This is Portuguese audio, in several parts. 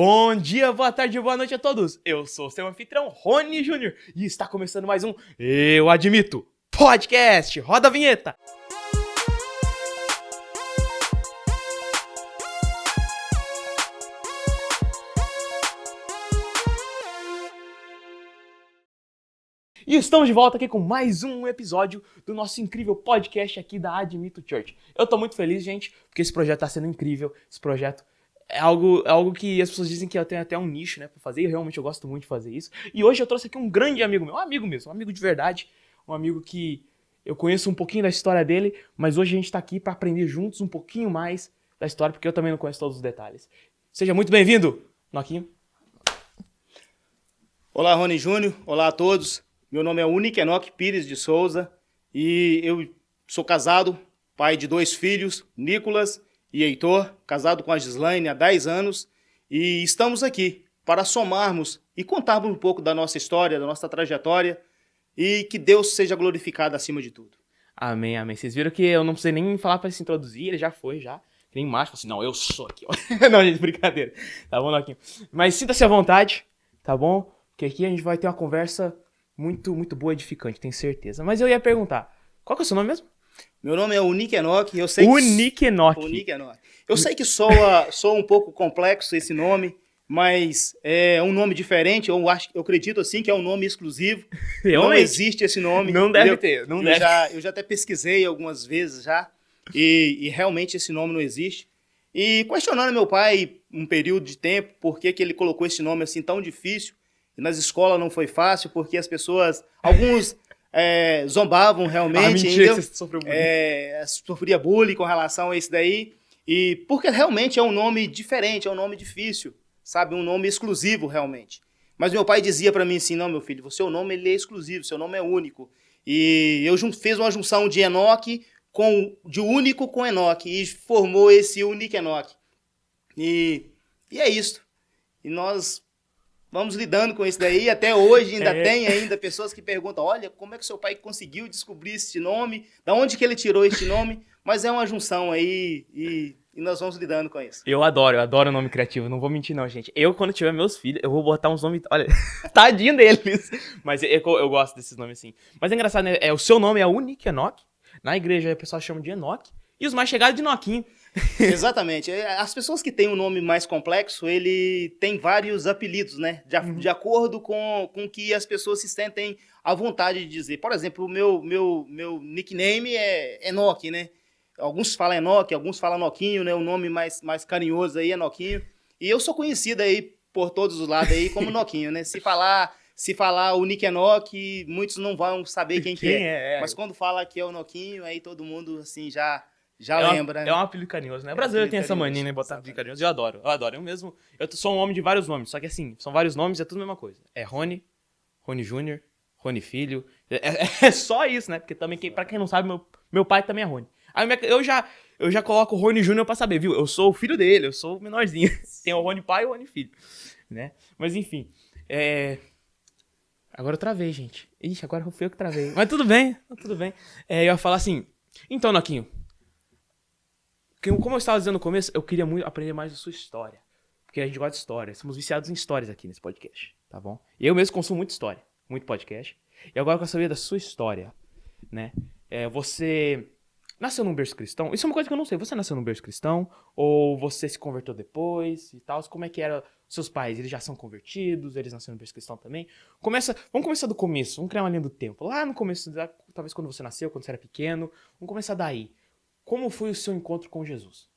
Bom dia, boa tarde, boa noite a todos. Eu sou seu anfitrião, Rony Júnior, e está começando mais um Eu Admito Podcast. Roda a vinheta. E estamos de volta aqui com mais um episódio do nosso incrível podcast aqui da Admito Church. Eu tô muito feliz, gente, porque esse projeto tá sendo incrível. Esse projeto é algo que as pessoas dizem que eu tenho até um nicho, né, pra fazer, e realmente eu gosto muito de fazer isso. E hoje eu trouxe aqui um grande amigo meu, um amigo mesmo, um amigo de verdade, um amigo que eu conheço um pouquinho da história dele, mas hoje a gente tá aqui pra aprender juntos um pouquinho mais da história, porque eu também não conheço todos os detalhes. Seja muito bem-vindo, Noquinho. Olá, Rony Júnior, olá a todos. Meu nome é Unique Enoque Pires de Souza e eu sou casado, pai de 2 filhos, Nicolas e Heitor, casado com a Gislaine há 10 anos, e estamos aqui para somarmos e contarmos um pouco da nossa história, da nossa trajetória, e que Deus seja glorificado acima de tudo. Amém, amém. Vocês viram que eu não precisei nem falar pra se introduzir, ele já foi, já. Que nem macho, assim, não, eu sou aqui, ó. Não, gente, brincadeira. Tá bom, Noquinho? Mas sinta-se à vontade, tá bom? Porque aqui a gente vai ter uma conversa muito, muito boa, edificante, tenho certeza. Mas eu ia perguntar, qual que é o seu nome mesmo? Meu nome é Unique Enoque, eu sei que... Unique Enoque. Unique Enoque. Eu sei que soa um pouco complexo esse nome, mas é um nome diferente, eu acredito assim que é um nome exclusivo. Não existe esse nome. Não deve ter, não deve. Eu já até pesquisei algumas vezes já, e realmente esse nome não existe. E questionando meu pai um período de tempo, por que ele colocou esse nome assim tão difícil, e nas escolas não foi fácil, porque as pessoas, alguns zombavam realmente, mentira que você sofreu bullying. Sofria bullying com relação a isso daí, e porque realmente é um nome diferente, é um nome difícil, sabe, um nome exclusivo realmente. Mas meu pai dizia para mim assim, não, meu filho, o seu nome ele é exclusivo, seu nome é único. E eu fiz uma junção de Enoque de único com Enoque, e formou esse Unique Enoque. E é isso. E nós vamos lidando com isso daí. Até hoje ainda tem pessoas que perguntam, olha, como é que seu pai conseguiu descobrir esse nome? Da onde que ele tirou este nome? Mas é uma junção aí e nós vamos lidando com isso. Eu adoro nome criativo, não vou mentir não, gente. Eu, quando tiver meus filhos, eu vou botar uns nomes, olha, tadinho deles. Mas eu gosto desses nomes assim. Mas é engraçado, né? O seu nome é Unique Enoque. Na igreja o pessoal chama de Enoque. E os mais chegados de Noquinho. Exatamente. As pessoas que têm um nome mais complexo, ele tem vários apelidos, né? De acordo com que as pessoas se sentem à vontade de dizer. Por exemplo, o meu nickname é Enoque, né? Alguns falam Enoque, alguns falam Noquinho, né? O nome mais carinhoso aí é Noquinho. E eu sou conhecido aí por todos os lados aí como Noquinho, né? Se falar o Unique Enoque, muitos não vão saber quem é. Mas quando fala que é o Noquinho, aí todo mundo assim já lembra, né? É um apelido carinhoso, né? O brasileiro tem essa mania, né? Botar apelido carinhoso. Eu adoro. Eu sou um homem de vários nomes, só que assim, são vários nomes, é tudo a mesma coisa. É Rony Júnior, Rony Filho. É só isso, né? Porque também, pra quem não sabe, meu pai também é Rony. Aí eu já coloco o Rony Júnior pra saber, viu? Eu sou o filho dele, eu sou o menorzinho. Tem o Rony pai e o Rony filho, né? Mas enfim, Agora eu travei, gente. Ixi, agora fui eu que travei. Mas tudo bem. Eu ia falar assim, então, Noquinho, como eu estava dizendo no começo, eu queria muito aprender mais da sua história. Porque a gente gosta de história. Somos viciados em histórias aqui nesse podcast, tá bom? E eu mesmo consumo muita história, muito podcast. E agora eu quero saber da sua história, né? Você nasceu num berço cristão? Isso é uma coisa que eu não sei. Você nasceu num berço cristão? Ou você se converteu depois e tal? Como é que eram seus pais? Eles já são convertidos? Eles nasceram no berço cristão também? Vamos começar do começo. Vamos criar uma linha do tempo. Lá no começo, talvez quando você nasceu, quando você era pequeno. Vamos começar daí. Como foi o seu encontro com Jesus?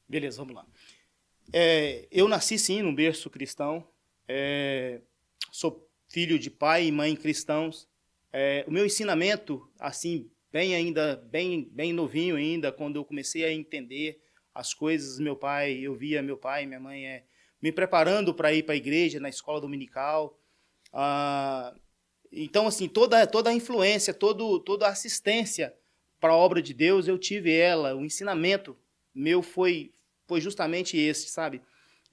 Beleza, vamos lá. Eu nasci, sim, num berço cristão. Sou filho de pai e mãe cristãos. O meu ensinamento, assim, bem novinho ainda, quando eu comecei a entender as coisas, eu via meu pai e minha mãe me preparando para ir para a igreja, na escola dominical. Então, assim, toda a influência, toda a assistência para a obra de Deus, eu tive ela. O ensinamento meu foi justamente esse, sabe?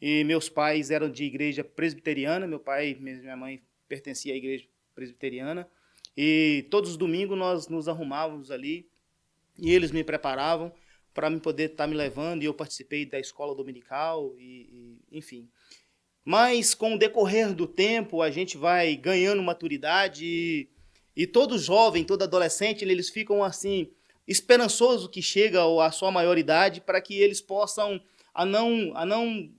E meus pais eram de igreja presbiteriana, meu pai e minha mãe pertenciam à igreja presbiteriana, e todos os domingos nós nos arrumávamos ali, e eles me preparavam para me poder estar me levando, e eu participei da escola dominical, enfim. Mas com o decorrer do tempo, a gente vai ganhando maturidade e todo jovem, todo adolescente, eles ficam assim, esperançoso que chega à sua maioridade para que eles possam a não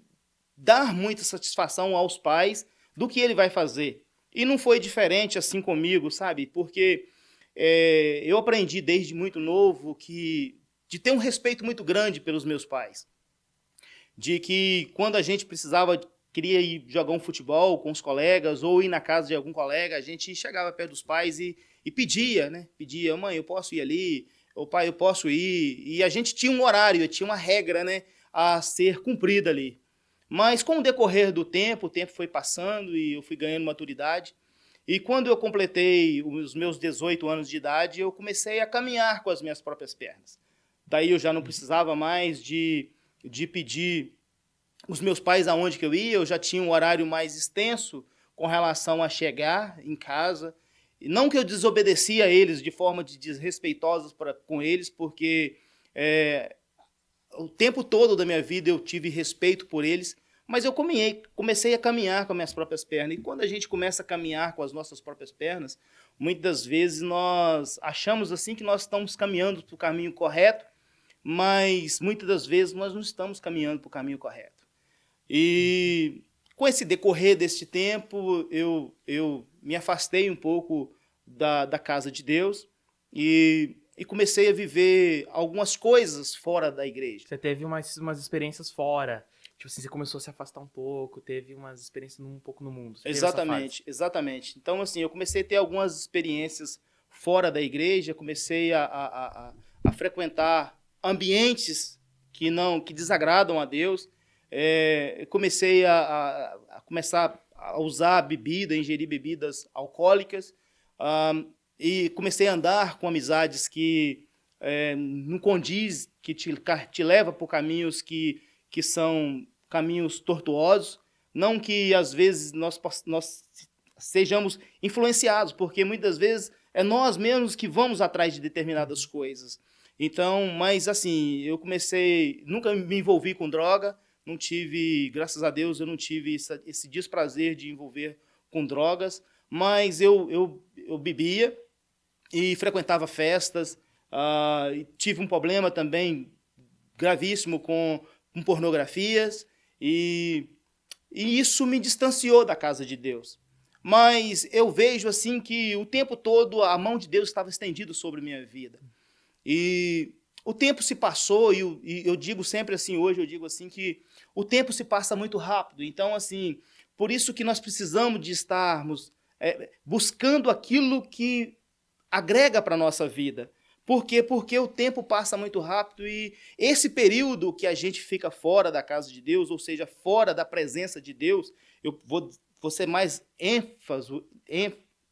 dar muita satisfação aos pais do que ele vai fazer. E não foi diferente assim comigo, sabe? Porque eu aprendi desde muito novo de ter um respeito muito grande pelos meus pais. De que quando a gente queria ir jogar um futebol com os colegas ou ir na casa de algum colega, a gente chegava perto dos pais e pedia, né? Pedia, mãe, eu posso ir ali? Ou pai, eu posso ir? E a gente tinha um horário, tinha uma regra, né, a ser cumprida ali. Mas com o decorrer do tempo, o tempo foi passando e eu fui ganhando maturidade. E quando eu completei os meus 18 anos de idade, eu comecei a caminhar com as minhas próprias pernas. Daí eu já não precisava mais de pedir os meus pais aonde que eu ia, eu já tinha um horário mais extenso com relação a chegar em casa. E não que eu desobedecia a eles de forma desrespeitosa com eles, porque o tempo todo da minha vida eu tive respeito por eles, mas eu comecei a caminhar com as minhas próprias pernas. E quando a gente começa a caminhar com as nossas próprias pernas, muitas vezes nós achamos assim que nós estamos caminhando para o caminho correto, mas muitas das vezes nós não estamos caminhando para o caminho correto. E com esse decorrer deste tempo, eu me afastei um pouco da casa de Deus e comecei a viver algumas coisas fora da igreja. Você teve umas experiências fora. Tipo assim, você começou a se afastar um pouco, teve umas experiências um pouco no mundo. Exatamente. Então, assim, eu comecei a ter algumas experiências fora da igreja, comecei a frequentar ambientes que desagradam a Deus. Comecei a usar bebida, ingerir bebidas alcoólicas, e comecei a andar com amizades que não condiz, que te leva por caminhos que são caminhos tortuosos. Não que às vezes nós sejamos influenciados, porque muitas vezes é nós mesmos que vamos atrás de determinadas coisas. Então, mas assim, nunca me envolvi com droga, não tive, graças a Deus, eu não tive esse desprazer de envolver com drogas, mas eu bebia e frequentava festas, e tive um problema também gravíssimo com pornografias, e isso me distanciou da casa de Deus. Mas eu vejo assim que o tempo todo a mão de Deus estava estendida sobre minha vida. E o tempo se passou, e eu digo sempre assim, hoje eu digo assim que o tempo se passa muito rápido. Então, assim, por isso que nós precisamos de estarmos buscando aquilo que agrega para a nossa vida. Por quê? Porque o tempo passa muito rápido e esse período que a gente fica fora da casa de Deus, ou seja, fora da presença de Deus, eu vou ser mais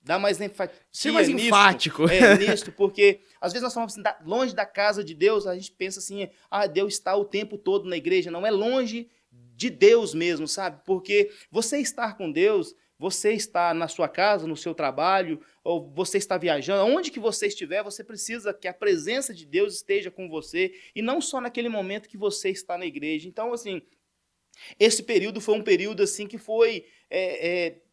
dar mais empatia. Ser mais enfático. Nisso, porque às vezes nós falamos assim, longe da casa de Deus, a gente pensa assim, Deus está o tempo todo na igreja. Não é longe de Deus mesmo, sabe? Porque você estar com Deus, você está na sua casa, no seu trabalho, ou você está viajando, onde que você estiver, você precisa que a presença de Deus esteja com você, e não só naquele momento que você está na igreja. Então, assim, esse período foi um período assim que foi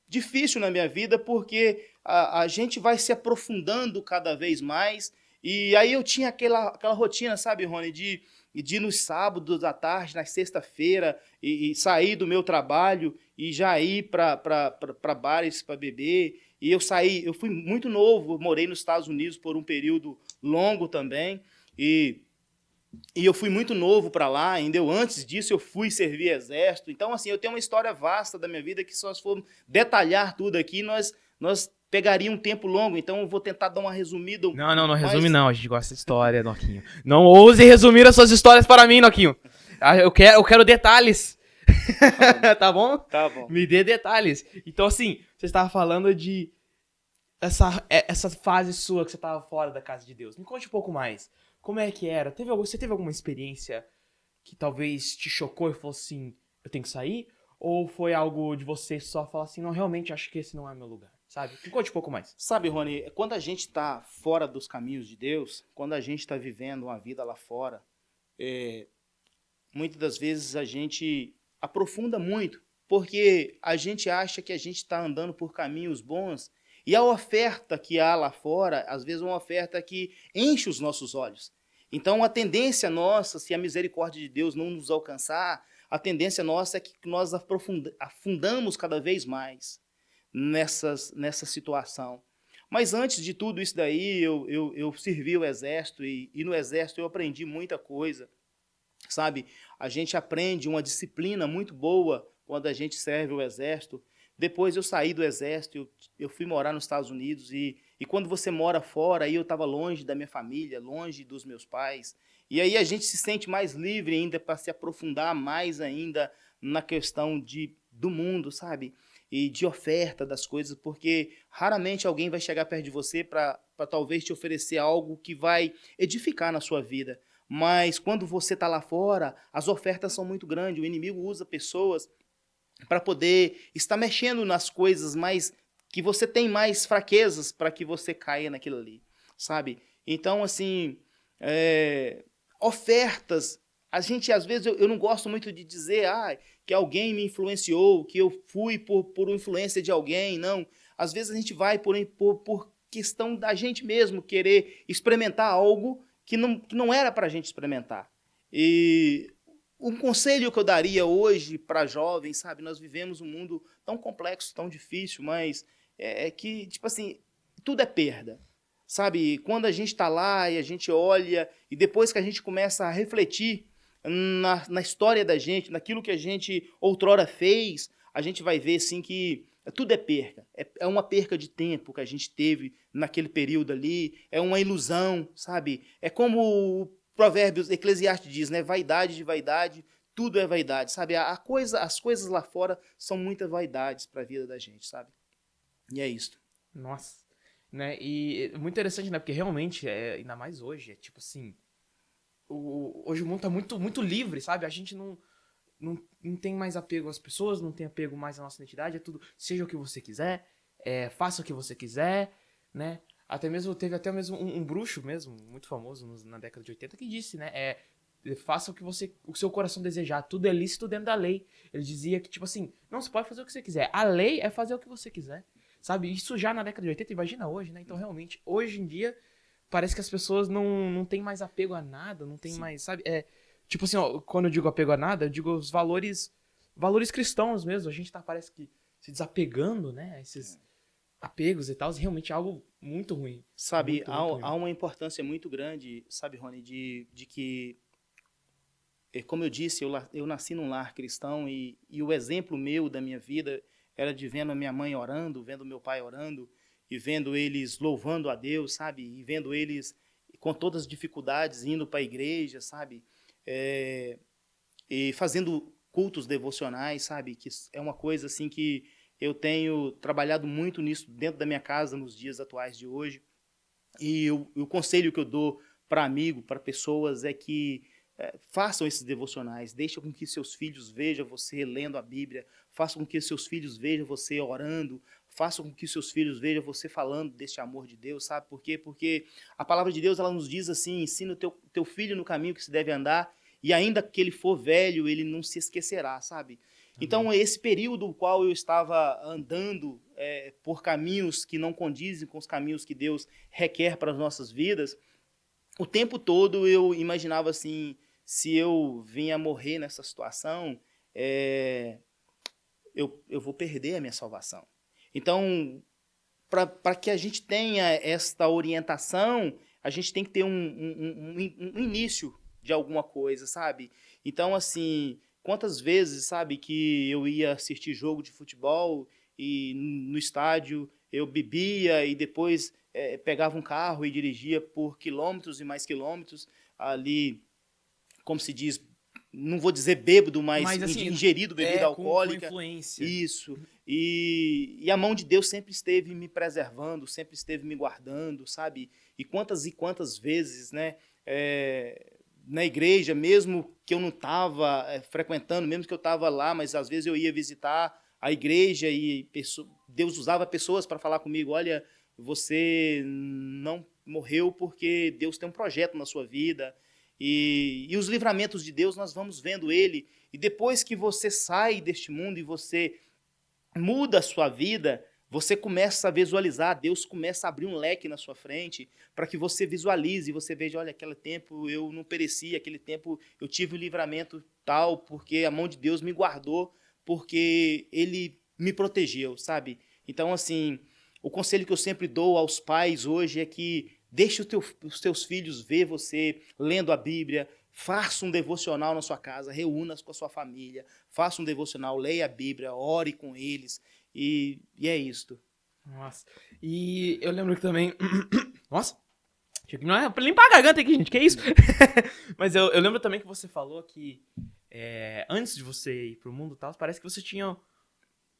difícil na minha vida, porque a gente vai se aprofundando cada vez mais, e aí eu tinha aquela rotina, sabe, Rony, de ir nos sábados à tarde, na sexta-feira, e sair do meu trabalho e já ir para bares para beber. E eu fui muito novo, morei nos Estados Unidos por um período longo também, e eu fui muito novo para lá, ainda antes disso eu fui servir exército. Então, assim, eu tenho uma história vasta da minha vida que se nós formos detalhar tudo aqui, nós pegaria um tempo longo, então eu vou tentar dar uma resumida. Não resume não, a gente gosta de história, Noquinho. Não ouse resumir as suas histórias para mim, Noquinho. Eu quero detalhes. Tá bom? Tá bom. Me dê detalhes. Então, assim, você estava falando de essa fase sua que você estava fora da casa de Deus. Me conte um pouco mais. Como é que era? Você teve alguma experiência que talvez te chocou e falou assim, eu tenho que sair? Ou foi algo de você só falar assim, não, realmente acho que esse não é meu lugar? Sabe? Me conte um pouco mais. Sabe, Rony, quando a gente está fora dos caminhos de Deus, quando a gente está vivendo uma vida lá fora, muitas das vezes a gente aprofunda muito, porque a gente acha que a gente está andando por caminhos bons e a oferta que há lá fora, às vezes é uma oferta que enche os nossos olhos. Então, a tendência nossa, se a misericórdia de Deus não nos alcançar, a tendência nossa é que nós afundamos cada vez mais nessa situação. Mas antes de tudo isso daí, eu servi o exército e no exército eu aprendi muita coisa. Sabe, a gente aprende uma disciplina muito boa quando a gente serve o exército. Depois eu saí do exército, eu fui morar nos Estados Unidos e quando você mora fora, aí eu estava longe da minha família, longe dos meus pais. E aí a gente se sente mais livre ainda para se aprofundar mais ainda na questão do mundo, sabe? E de oferta das coisas, porque raramente alguém vai chegar perto de você para talvez te oferecer algo que vai edificar na sua vida. Mas quando você está lá fora, as ofertas são muito grandes. O inimigo usa pessoas para poder estar mexendo nas coisas mais que você tem mais fraquezas para que você caia naquilo ali, sabe? Então, assim, ofertas, a gente, às vezes, eu não gosto muito de dizer que alguém me influenciou, que eu fui por influência de alguém, não. Às vezes a gente vai por questão da gente mesmo querer experimentar algo que não era para a gente experimentar. E um conselho que eu daria hoje para jovens, sabe, nós vivemos um mundo tão complexo, tão difícil, mas que, tipo assim, tudo é perda, sabe? Quando a gente está lá e a gente olha, e depois que a gente começa a refletir na história da gente, naquilo que a gente outrora fez, a gente vai ver, assim, que tudo é perca. É uma perca de tempo que a gente teve naquele período ali, é uma ilusão, sabe? É como o Provérbios, Eclesiastes diz, né? Vaidade de vaidade, tudo é vaidade, sabe? As coisas lá fora são muitas vaidades para a vida da gente, sabe? E é isso. Nossa. Né? E é muito interessante, né? Porque realmente, ainda mais hoje, é tipo assim... Hoje o mundo tá muito, muito livre, sabe? A gente não tem mais apego às pessoas, não tem apego mais à nossa identidade, é tudo, seja o que você quiser, faça o que você quiser, né? Teve até mesmo um bruxo mesmo, muito famoso na década de 80, que disse, né? Faça o seu coração desejar, tudo é lícito dentro da lei. Ele dizia que, tipo assim, não, você pode fazer o que você quiser, a lei é fazer o que você quiser, sabe? Isso já na década de 80, imagina hoje, né? Então, realmente, hoje em dia, parece que as pessoas não têm mais apego a nada, não tem mais, sabe? Tipo assim, ó, quando eu digo apego a nada, eu digo os valores cristãos mesmo. A gente parece que se desapegando, né? Esses apegos e tal, realmente é algo muito ruim. Sabe, Muito, muito ruim. há uma importância muito grande, sabe, Rony, de que, como eu disse, eu nasci num lar cristão e o exemplo meu da minha vida era de vendo a minha mãe orando, vendo meu pai orando e vendo eles louvando a Deus, sabe? E vendo eles com todas as dificuldades indo para a igreja, sabe? E fazendo cultos devocionais, sabe? Que é uma coisa assim que eu tenho trabalhado muito nisso dentro da minha casa nos dias atuais de hoje. E o conselho que eu dou para amigo, para pessoas, é que façam esses devocionais, deixem com que seus filhos vejam você lendo a Bíblia, façam com que seus filhos vejam você orando, façam com que seus filhos vejam você falando deste amor de Deus, sabe por quê? Porque a palavra de Deus, ela nos diz assim, ensina o teu filho no caminho que se deve andar, e ainda que ele for velho, ele não se esquecerá, sabe? Então, esse período no qual eu estava andando por caminhos que não condizem com os caminhos que Deus requer para as nossas vidas, o tempo todo eu imaginava assim, se eu vinha morrer nessa situação, eu vou perder a minha salvação. Então, para que a gente tenha esta orientação, a gente tem que ter um início de alguma coisa, sabe? Então, assim, quantas vezes, sabe, que eu ia assistir jogo de futebol e no estádio eu bebia e depois pegava um carro e dirigia por quilômetros e mais quilômetros ali, como se diz, não vou dizer bêbado, mas assim, ingerido bebida alcoólica. Com influência. Isso. E a mão de Deus sempre esteve me preservando, sempre esteve me guardando, sabe? E quantas vezes, né? Na igreja, mesmo que eu não estava frequentando, mesmo que eu estava lá, mas às vezes eu ia visitar a igreja e Deus usava pessoas para falar comigo, olha, você não morreu porque Deus tem um projeto na sua vida. E os livramentos de Deus, nós vamos vendo ele. E depois que você sai deste mundo e você muda a sua vida, você começa a visualizar, Deus começa a abrir um leque na sua frente para que você visualize, você veja, olha, aquele tempo eu não pereci, aquele tempo eu tive um livramento tal, porque a mão de Deus me guardou, porque Ele me protegeu, sabe? Então, assim, o conselho que eu sempre dou aos pais hoje é que deixe os teus filhos ver você lendo a Bíblia, faça um devocional na sua casa, reúna-se com a sua família, faça um devocional, leia a Bíblia, ore com eles, e é isto. Nossa. E eu lembro que também... Nossa. Não é pra limpar a garganta aqui, gente. Que isso? Mas eu lembro também que você falou que antes de você ir pro mundo e tal, parece que você tinha...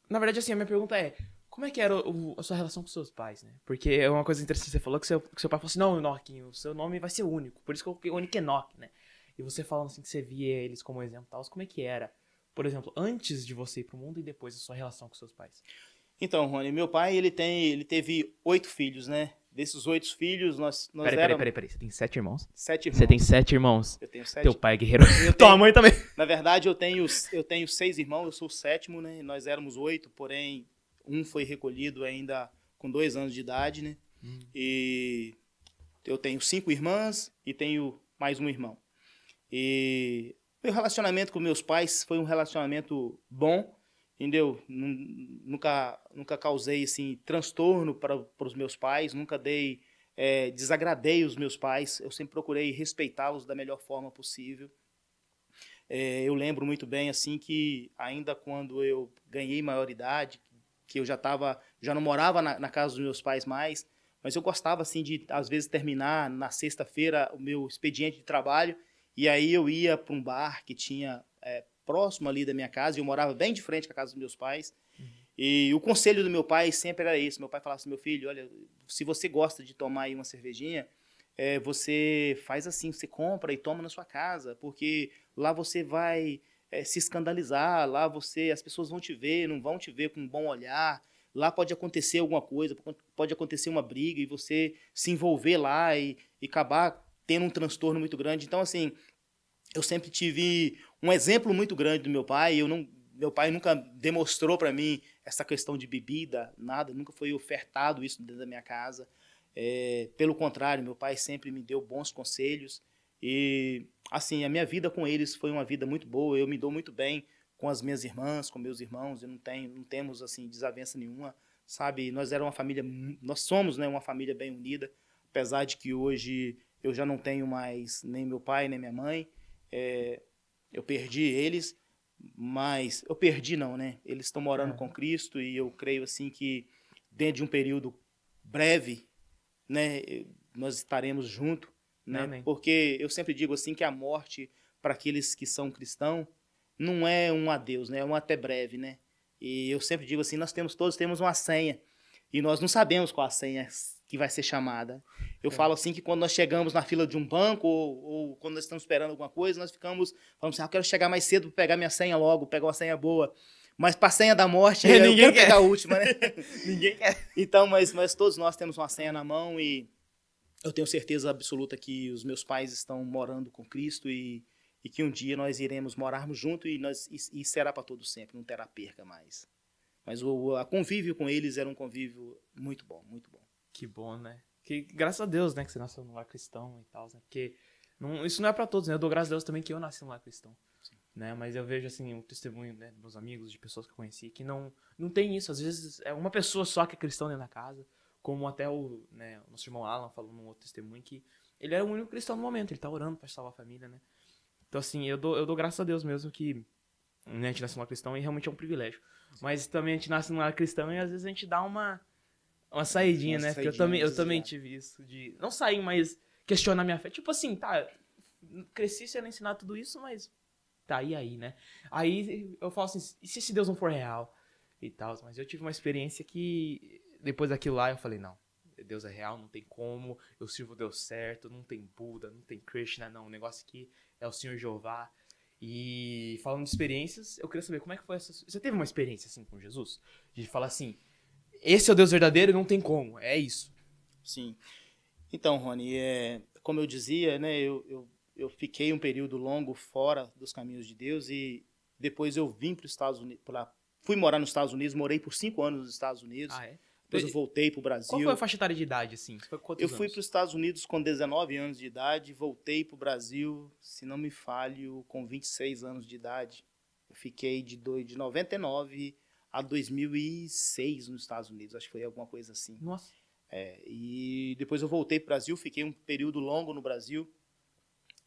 Na verdade, assim, a minha pergunta é... Como é que era a sua relação com seus pais, né? Porque é uma coisa interessante. Você falou que seu pai falou assim... Não, Enoquinho, o seu nome vai ser único. Por isso que eu coloquei único Enoque, né? E você falando assim que você via eles como exemplo e tal. Como é que era? Por exemplo, antes de você ir pro mundo e depois a sua relação com seus pais. Então, Rony, meu pai, ele teve 8 filhos, né? Desses 8 filhos, nós Peraí. Você tem 7 irmãos? 7 irmãos. Você tem 7 irmãos? Eu tenho 7. Teu pai é guerreiro. Eu Tua tenho- mãe também. Na verdade, eu tenho 6 irmãos, eu sou o 7º, né? Nós éramos 8, porém, um foi recolhido ainda com 2 anos de idade, né? E eu tenho 5 irmãs e tenho mais um irmão. E meu relacionamento com meus pais foi um relacionamento bom, entendeu? Nunca causei assim transtorno para os meus pais, nunca desagradei os meus pais. Eu sempre procurei respeitá-los da melhor forma possível. Eu lembro muito bem assim que ainda quando eu ganhei maioridade, que eu já não morava na casa dos meus pais mais, mas eu gostava assim de às vezes terminar na sexta-feira o meu expediente de trabalho e aí eu ia para um bar que tinha próximo ali da minha casa, e eu morava bem de frente com a casa dos meus pais. E o conselho do meu pai sempre era esse. Meu pai falava assim, meu filho, olha, se você gosta de tomar aí uma cervejinha, você faz assim, você compra e toma na sua casa, porque lá você vai se escandalizar, lá as pessoas vão te ver, não vão te ver com um bom olhar, lá pode acontecer alguma coisa, pode acontecer uma briga e você se envolver lá e acabar tendo um transtorno muito grande. Então, assim, eu sempre tive um exemplo muito grande do meu pai. Meu pai nunca demonstrou para mim essa questão de bebida, nada, nunca foi ofertado isso dentro da minha casa. Pelo contrário, meu pai sempre me deu bons conselhos e, assim, a minha vida com eles foi uma vida muito boa. Eu me dou muito bem com as minhas irmãs, com meus irmãos. Não temos assim desavença nenhuma, sabe? Nós somos, né, uma família bem unida, apesar de que hoje eu já não tenho mais nem meu pai nem minha mãe. Eu perdi eles, mas eu perdi não, né? Eles estão morando com Cristo e eu creio assim que dentro de um período breve, né, nós estaremos juntos, né? Amém. Porque eu sempre digo assim que a morte para aqueles que são cristãos não é um adeus, né? É um até breve, né? E eu sempre digo assim, todos temos uma senha e nós não sabemos qual a senha que vai ser chamada. Eu falo assim que quando nós chegamos na fila de um banco ou quando nós estamos esperando alguma coisa, nós falamos assim, eu quero chegar mais cedo para pegar minha senha logo, pegar uma senha boa. Mas para a senha da morte, eu quero pegar a última, né? Ninguém quer. Então, mas todos nós temos uma senha na mão e eu tenho certeza absoluta que os meus pais estão morando com Cristo e que um dia nós iremos morarmos juntos e será para todo sempre, não terá perca mais. Mas a convívio com eles era um convívio muito bom, muito bom. Que bom, né? Que, graças a Deus, né, que você nasceu num lar cristão e tal, né? Porque isso não é pra todos, né? Eu dou graças a Deus também que eu nasci num lar cristão. Sim. Né? Mas eu vejo, assim, o testemunho, né, dos meus amigos, de pessoas que eu conheci, que não tem isso. Às vezes é uma pessoa só que é cristão dentro da casa, como até o nosso irmão Alan falou num outro testemunho que ele era o único cristão no momento, ele tá orando pra salvar a família, né? Então, assim, eu dou graças a Deus mesmo que, né, a gente nasce num lar cristão e realmente é um privilégio. Sim. Mas também a gente nasce num lar cristão e às vezes a gente dá uma saidinha, né? Porque eu também tive isso de não sair, mas questionar minha fé. Tipo assim, tá, cresci sendo ensinado tudo isso, mas tá, e aí, né? Aí eu falo assim, e se esse Deus não for real? E tal, mas eu tive uma experiência que depois daquilo lá eu falei, não, Deus é real, não tem como, eu sirvo Deus certo, não tem Buda, não tem Krishna, não, o negócio aqui é o Senhor Jeová. E falando de experiências, eu queria saber como é que foi essa... Você teve uma experiência assim com Jesus? De falar assim, esse é o Deus verdadeiro e não tem como, é isso. Sim. Então, Rony, como eu dizia, né, eu eu fiquei um período longo fora dos caminhos de Deus e depois eu vim para os Estados Unidos, fui morar nos Estados Unidos, morei por 5 anos nos Estados Unidos. Ah, é? Depois eu voltei para o Brasil. Qual foi a faixa etária de idade, assim? Você foi com quantos Eu fui anos? para os Estados Unidos com 19 anos de idade, voltei para o Brasil, se não me falho, com 26 anos de idade. Eu fiquei de 99 a 2006 nos Estados Unidos, acho que foi alguma coisa assim. Nossa. E depois eu voltei para o Brasil, fiquei um período longo no Brasil.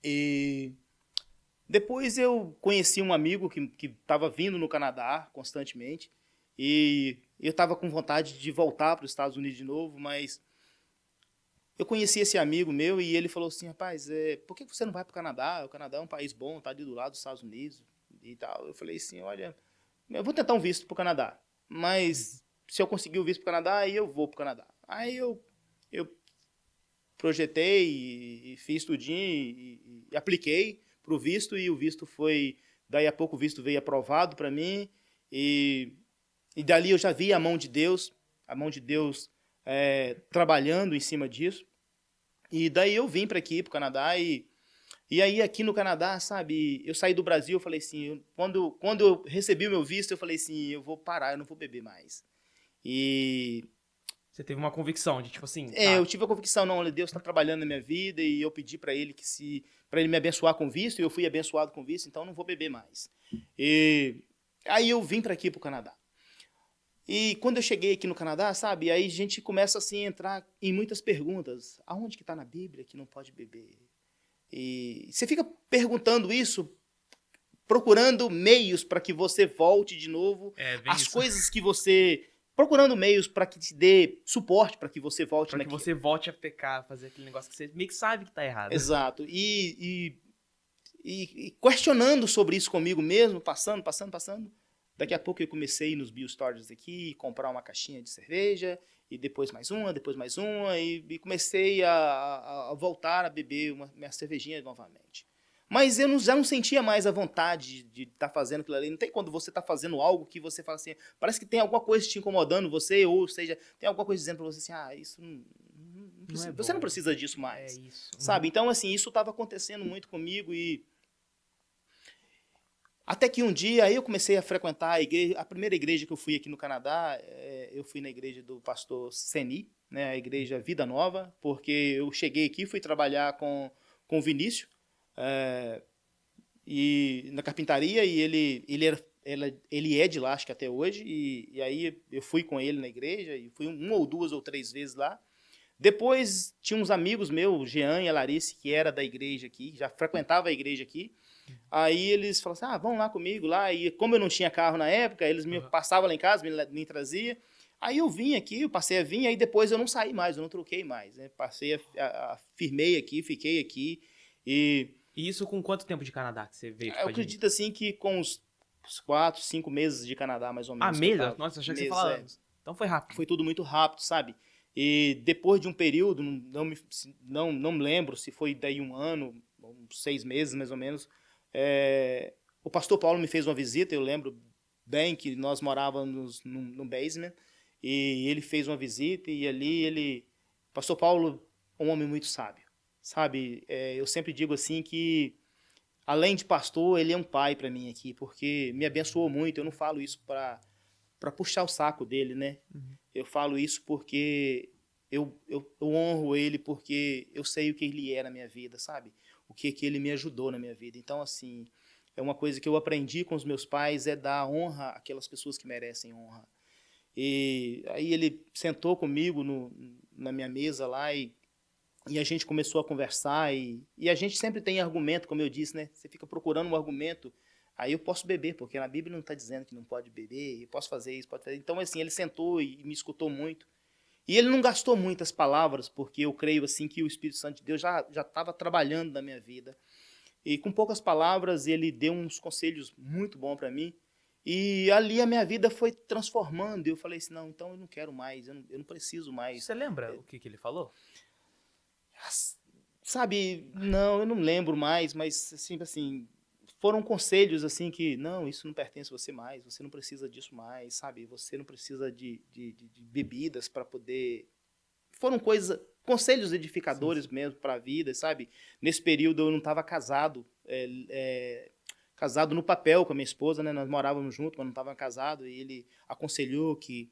E depois eu conheci um amigo que estava vindo no Canadá constantemente. E eu estava com vontade de voltar para os Estados Unidos de novo, mas eu conheci esse amigo meu e ele falou assim, rapaz, por que você não vai para o Canadá? O Canadá é um país bom, está ali do lado dos Estados Unidos e tal. Eu falei assim, olha, eu vou tentar um visto para o Canadá, mas se eu conseguir o visto para o Canadá, aí eu vou para o Canadá. Aí eu projetei e fiz tudinho e apliquei para o visto e o visto foi, daí a pouco o visto veio aprovado para mim e dali eu já vi a mão de Deus trabalhando em cima disso. E daí eu vim para aqui, para o Canadá, e aí aqui no Canadá, sabe, eu saí do Brasil, eu falei assim, quando eu recebi o meu visto, eu falei assim, eu vou parar, eu não vou beber mais. E Você teve uma convicção de, tipo assim... eu tive a convicção, não, Deus está trabalhando na minha vida, e eu pedi para ele para ele me abençoar com visto, e eu fui abençoado com visto, então eu não vou beber mais. E aí eu vim para aqui, para o Canadá. E quando eu cheguei aqui no Canadá, sabe, aí a gente começa assim a entrar em muitas perguntas. Aonde que está na Bíblia que não pode beber? E você fica perguntando isso, procurando meios para que você volte de novo às coisas que você... Procurando meios para que te dê suporte para que você volte Para que você volte a pecar, fazer aquele negócio que você meio que sabe que tá errado. Exato. E questionando sobre isso comigo mesmo, passando. Daqui a pouco eu comecei a ir nos Biostores aqui, comprar uma caixinha de cerveja, e depois mais uma, e comecei a voltar a beber minha cervejinha novamente. Mas eu já não sentia mais a vontade de estar fazendo aquilo ali. Não tem quando você está fazendo algo que você fala assim, parece que tem alguma coisa te incomodando você, ou seja, tem alguma coisa dizendo para você assim, isso não precisa, você não precisa disso mais. É isso. Sabe? Então, assim, isso estava acontecendo muito comigo e até que um dia aí eu comecei a frequentar a igreja, a primeira igreja que eu fui aqui no Canadá, eu fui na igreja do pastor Seni, né, a igreja Vida Nova, porque eu cheguei aqui, fui trabalhar com o Vinícius, e na carpintaria, e ele é de lá, acho que até hoje, e aí eu fui com ele na igreja, e fui 1 ou 2 ou 3 vezes lá. Depois tinha uns amigos meus, Jean e a Larice, que era da igreja aqui, já frequentava a igreja aqui. Aí eles falaram assim, vão lá comigo lá. E como eu não tinha carro na época, eles me passavam lá em casa, me traziam. Aí eu vim aqui, eu passei a vir, aí depois eu não saí mais, eu não troquei mais. Né? Firmei aqui, fiquei aqui. E isso com quanto tempo de Canadá que você veio? Eu acredito assim que com uns 4, 5 meses de Canadá, mais ou menos. Meses? Nossa, achei que você falava anos. Então foi rápido. Foi tudo muito rápido, sabe? E depois de um período, não me lembro se foi daí 1 ano, 6 meses mais ou menos, o pastor Paulo me fez uma visita, eu lembro bem que nós morávamos no basement, e ele fez uma visita, e ali pastor Paulo é um homem muito sábio, sabe? Eu sempre digo assim que, além de pastor, ele é um pai para mim aqui, porque me abençoou muito. Eu não falo isso para puxar o saco dele, né? Uhum. Eu falo isso porque eu honro ele, porque eu sei o que ele é na minha vida, sabe? O que ele me ajudou na minha vida. Então, assim, é uma coisa que eu aprendi com os meus pais, é dar honra àquelas pessoas que merecem honra. E aí ele sentou comigo na minha mesa lá e a gente começou a conversar e a gente sempre tem argumento, como eu disse, né? Você fica procurando um argumento, aí eu posso beber, porque na Bíblia não está dizendo que não pode beber, eu posso fazer isso, pode fazer. Então, assim, ele sentou e me escutou muito. E ele não gastou muitas palavras, porque eu creio assim que o Espírito Santo de Deus já estava trabalhando na minha vida. E com poucas palavras, ele deu uns conselhos muito bons para mim. E ali a minha vida foi transformando. Eu falei assim, não, então eu não quero mais, eu não preciso mais. Você lembra o que ele falou? Sabe, não, eu não lembro mais, mas assim, foram conselhos assim que, não, isso não pertence a você mais, você não precisa disso mais, sabe? Você não precisa de bebidas para poder... Foram coisas conselhos edificadores mesmo para a vida, sabe? Nesse período eu não estava casado, casado no papel com a minha esposa, né? Nós morávamos juntos, mas não estava casado, e ele aconselhou que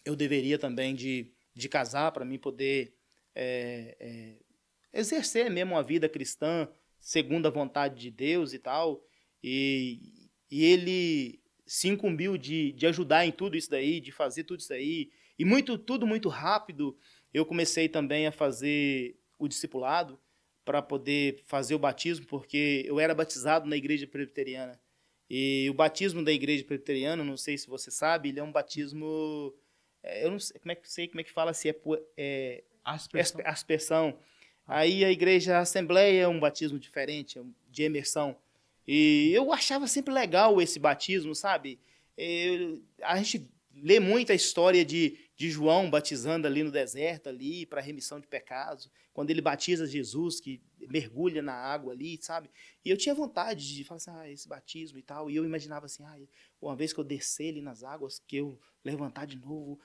eu deveria também de casar para mim poder exercer mesmo uma vida cristã segundo a vontade de Deus e tal, e ele se incumbiu de ajudar em tudo isso daí, de fazer tudo isso aí, e tudo muito rápido. Eu comecei também a fazer o discipulado para poder fazer o batismo, porque eu era batizado na igreja presbiteriana. E o batismo da igreja presbiteriana, não sei se você sabe, ele é um batismo, eu não sei como é que fala, se aspersão. Aí a igreja Assembleia é um batismo diferente, de imersão. E eu achava sempre legal esse batismo, sabe? A gente lê muita história de João batizando ali no deserto, ali para remissão de pecados, quando ele batiza Jesus, que mergulha na água ali, sabe? E eu tinha vontade de falar assim, esse batismo e tal, e eu imaginava assim, uma vez que eu descer ali nas águas, que eu levantar de novo,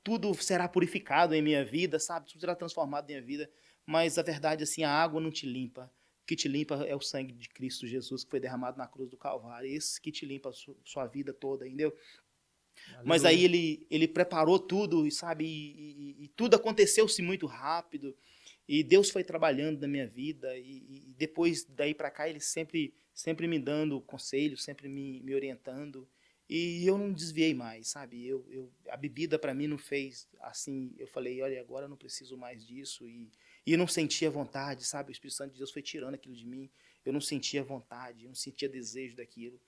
tudo será purificado em minha vida, sabe? Tudo será transformado em minha vida, mas a verdade, assim, a água não te limpa. O que te limpa é o sangue de Cristo Jesus, que foi derramado na cruz do Calvário. Esse que te limpa a sua vida toda, entendeu? Aleluia. Mas aí ele preparou tudo, sabe? E tudo aconteceu-se muito rápido. E Deus foi trabalhando na minha vida. E depois daí para cá, ele sempre me dando conselhos, sempre me orientando. E eu não desviei mais, sabe? A bebida para mim não fez assim. Eu falei, olha, agora eu não preciso mais disso. E eu não sentia vontade, sabe? O Espírito Santo de Deus foi tirando aquilo de mim. Eu não sentia vontade, eu não sentia desejo daquilo.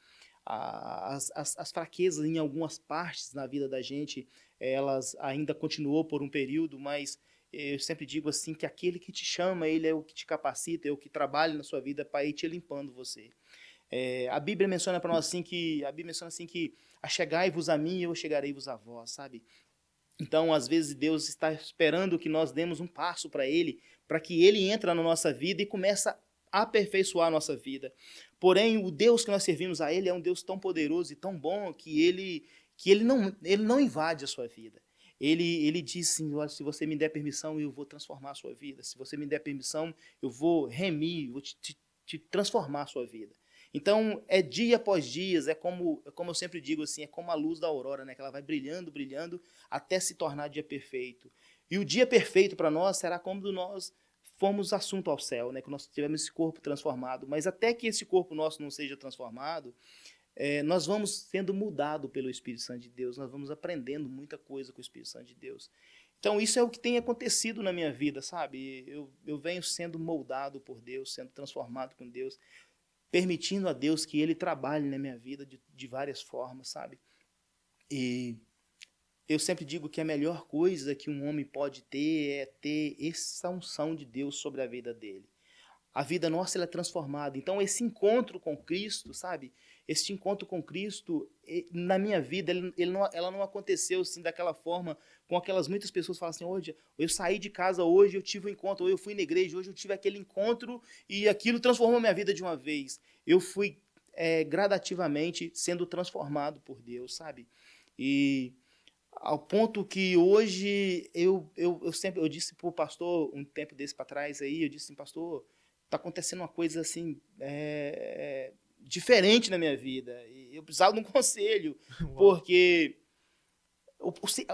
As fraquezas em algumas partes na vida da gente, elas ainda continuou por um período, mas eu sempre digo assim, que aquele que te chama, ele é o que te capacita, é o que trabalha na sua vida para ir te limpando você. A Bíblia menciona para nós assim que, achegai-vos a mim e eu chegarei-vos a vós, sabe? Então, às vezes, Deus está esperando que nós demos um passo para Ele, para que Ele entre na nossa vida e comece a aperfeiçoar a nossa vida. Porém, o Deus que nós servimos a Ele é um Deus tão poderoso e tão bom que Ele não invade a sua vida. Ele diz assim, olha, se você me der permissão, eu vou transformar a sua vida. Se você me der permissão, eu vou remir, vou te transformar a sua vida. Então, é dia após dia, é como eu sempre digo assim, é como a luz da aurora, né? Que ela vai brilhando, brilhando, até se tornar dia perfeito. E o dia perfeito para nós será quando nós fomos assunto ao céu, né? Que nós tivemos esse corpo transformado. Mas até que esse corpo nosso não seja transformado, nós vamos sendo mudados pelo Espírito Santo de Deus, nós vamos aprendendo muita coisa com o Espírito Santo de Deus. Então, isso é o que tem acontecido na minha vida, sabe? Eu venho sendo moldado por Deus, sendo transformado com Deus, permitindo a Deus que Ele trabalhe na minha vida de várias formas, sabe? E eu sempre digo que a melhor coisa que um homem pode ter é ter essa unção de Deus sobre a vida dele. A vida nossa ela é transformada. Então, esse encontro com Cristo, sabe? Esse encontro com Cristo, na minha vida, ela não aconteceu assim, daquela forma, com aquelas muitas pessoas que falam assim, hoje eu saí de casa hoje, eu tive um encontro, ou eu fui na igreja, hoje eu tive aquele encontro e aquilo transformou minha vida de uma vez. Eu fui gradativamente sendo transformado por Deus, sabe? E ao ponto que hoje eu disse para o pastor, um tempo desse para trás aí, eu disse assim, pastor, está acontecendo uma coisa assim diferente na minha vida. E eu precisava de um conselho, porque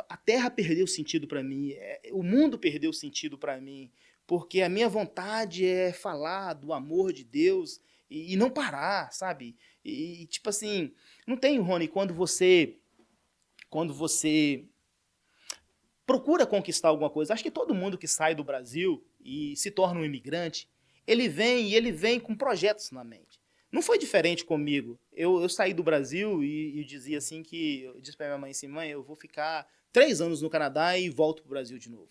a terra perdeu sentido para mim, o mundo perdeu sentido para mim, porque a minha vontade é falar do amor de Deus e não parar, sabe? E tipo assim, não tem, Rony, quando você procura conquistar alguma coisa, acho que todo mundo que sai do Brasil e se torna um imigrante, ele vem com projetos na mente. Não foi diferente comigo. Eu saí do Brasil e dizia assim que, eu disse para minha mãe assim, mãe, eu vou ficar 3 anos no Canadá e volto para o Brasil de novo.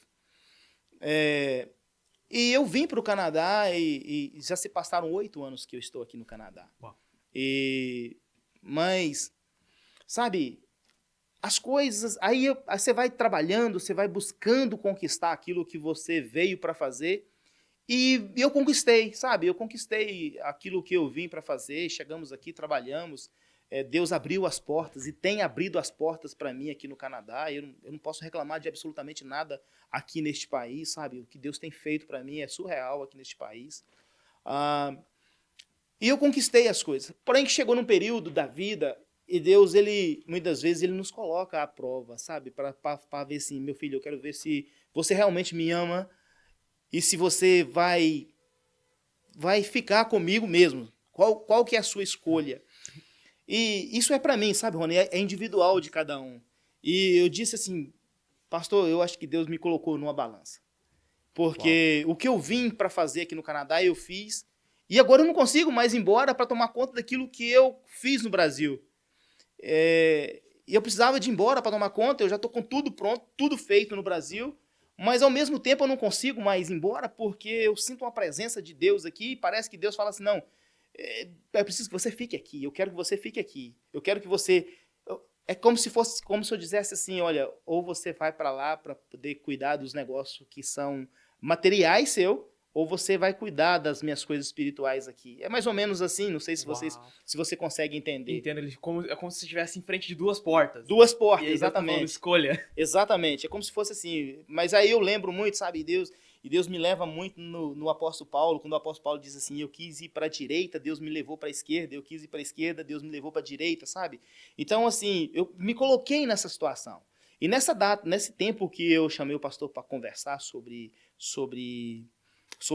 E eu vim para o Canadá e já se passaram 8 anos que eu estou aqui no Canadá. Mas, sabe, as coisas, aí você vai trabalhando, você vai buscando conquistar aquilo que você veio para fazer. E eu conquistei, sabe? Eu conquistei aquilo que eu vim para fazer. Chegamos aqui, trabalhamos. Deus abriu as portas e tem abrido as portas para mim aqui no Canadá. Eu não posso reclamar de absolutamente nada aqui neste país, sabe? O que Deus tem feito para mim é surreal aqui neste país. E eu conquistei as coisas. Porém, chegou num período da vida e Deus, muitas vezes, ele nos coloca à prova, sabe? Para ver assim, meu filho, eu quero ver se você realmente me ama e se você vai ficar comigo mesmo. Qual que é a sua escolha? E isso é para mim, sabe, Rony? É individual de cada um. E eu disse assim, pastor, eu acho que Deus me colocou numa balança. Porque o que eu vim para fazer aqui no Canadá, eu fiz. E agora eu não consigo mais ir embora para tomar conta daquilo que eu fiz no Brasil. E eu precisava de ir embora para tomar conta, eu já estou com tudo pronto, tudo feito no Brasil. Mas, ao mesmo tempo, eu não consigo mais ir embora porque eu sinto uma presença de Deus aqui e parece que Deus fala assim, não, é preciso que você fique aqui, eu quero que você fique aqui, eu quero que você... É como se eu dissesse assim, olha, ou você vai para lá para poder cuidar dos negócios que são materiais seu, ou você vai cuidar das minhas coisas espirituais aqui. É mais ou menos assim, não sei se você consegue entender. Entendo, é como se você estivesse em frente de duas portas. Duas portas, e aí exatamente. Escolha. Exatamente, é como se fosse assim. Mas aí eu lembro muito, sabe, Deus me leva muito no apóstolo Paulo, quando o apóstolo Paulo diz assim, eu quis ir para a direita, Deus me levou para a esquerda, eu quis ir para a esquerda, Deus me levou para a direita, sabe? Então, assim, eu me coloquei nessa situação. E nessa data, nesse tempo que eu chamei o pastor para conversar sobre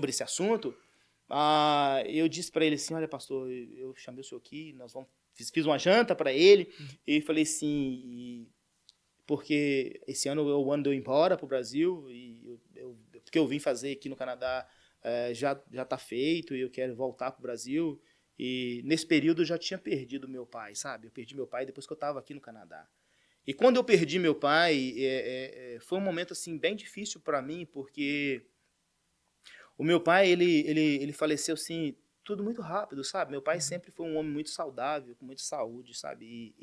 esse assunto, eu disse para ele assim, olha, pastor, eu chamei o senhor aqui, fiz uma janta para ele, e falei assim, porque esse ano é o ano de eu ir embora para o Brasil, e o que eu vim fazer aqui no Canadá já está feito, e eu quero voltar para o Brasil, e nesse período eu já tinha perdido meu pai, sabe? Eu perdi meu pai depois que eu estava aqui no Canadá. E quando eu perdi meu pai, foi um momento assim bem difícil para mim, porque o meu pai, ele faleceu assim, tudo muito rápido, sabe? Meu pai sempre foi um homem muito saudável, com muita saúde, sabe?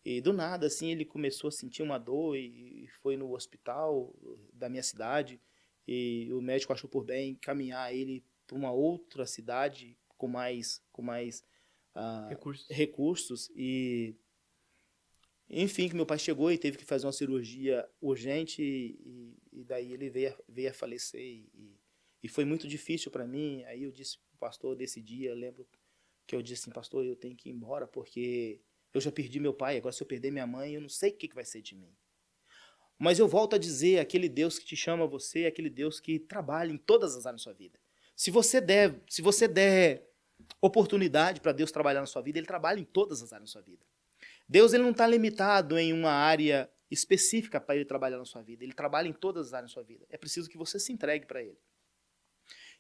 E do nada, assim, ele começou a sentir uma dor e foi no hospital da minha cidade, e o médico achou por bem encaminhar ele para uma outra cidade com mais recursos. E enfim, que meu pai chegou e teve que fazer uma cirurgia urgente e daí ele veio a falecer e foi muito difícil para mim. Aí eu disse pro pastor desse dia, lembro que eu disse assim, pastor, eu tenho que ir embora porque eu já perdi meu pai, agora se eu perder minha mãe, eu não sei o que vai ser de mim. Mas eu volto a dizer, aquele Deus que te chama a você, aquele Deus que trabalha em todas as áreas da sua vida. Se você der oportunidade para Deus trabalhar na sua vida, Ele trabalha em todas as áreas da sua vida. Deus, ele não está limitado em uma área específica para Ele trabalhar na sua vida. Ele trabalha em todas as áreas da sua vida. É preciso que você se entregue para Ele.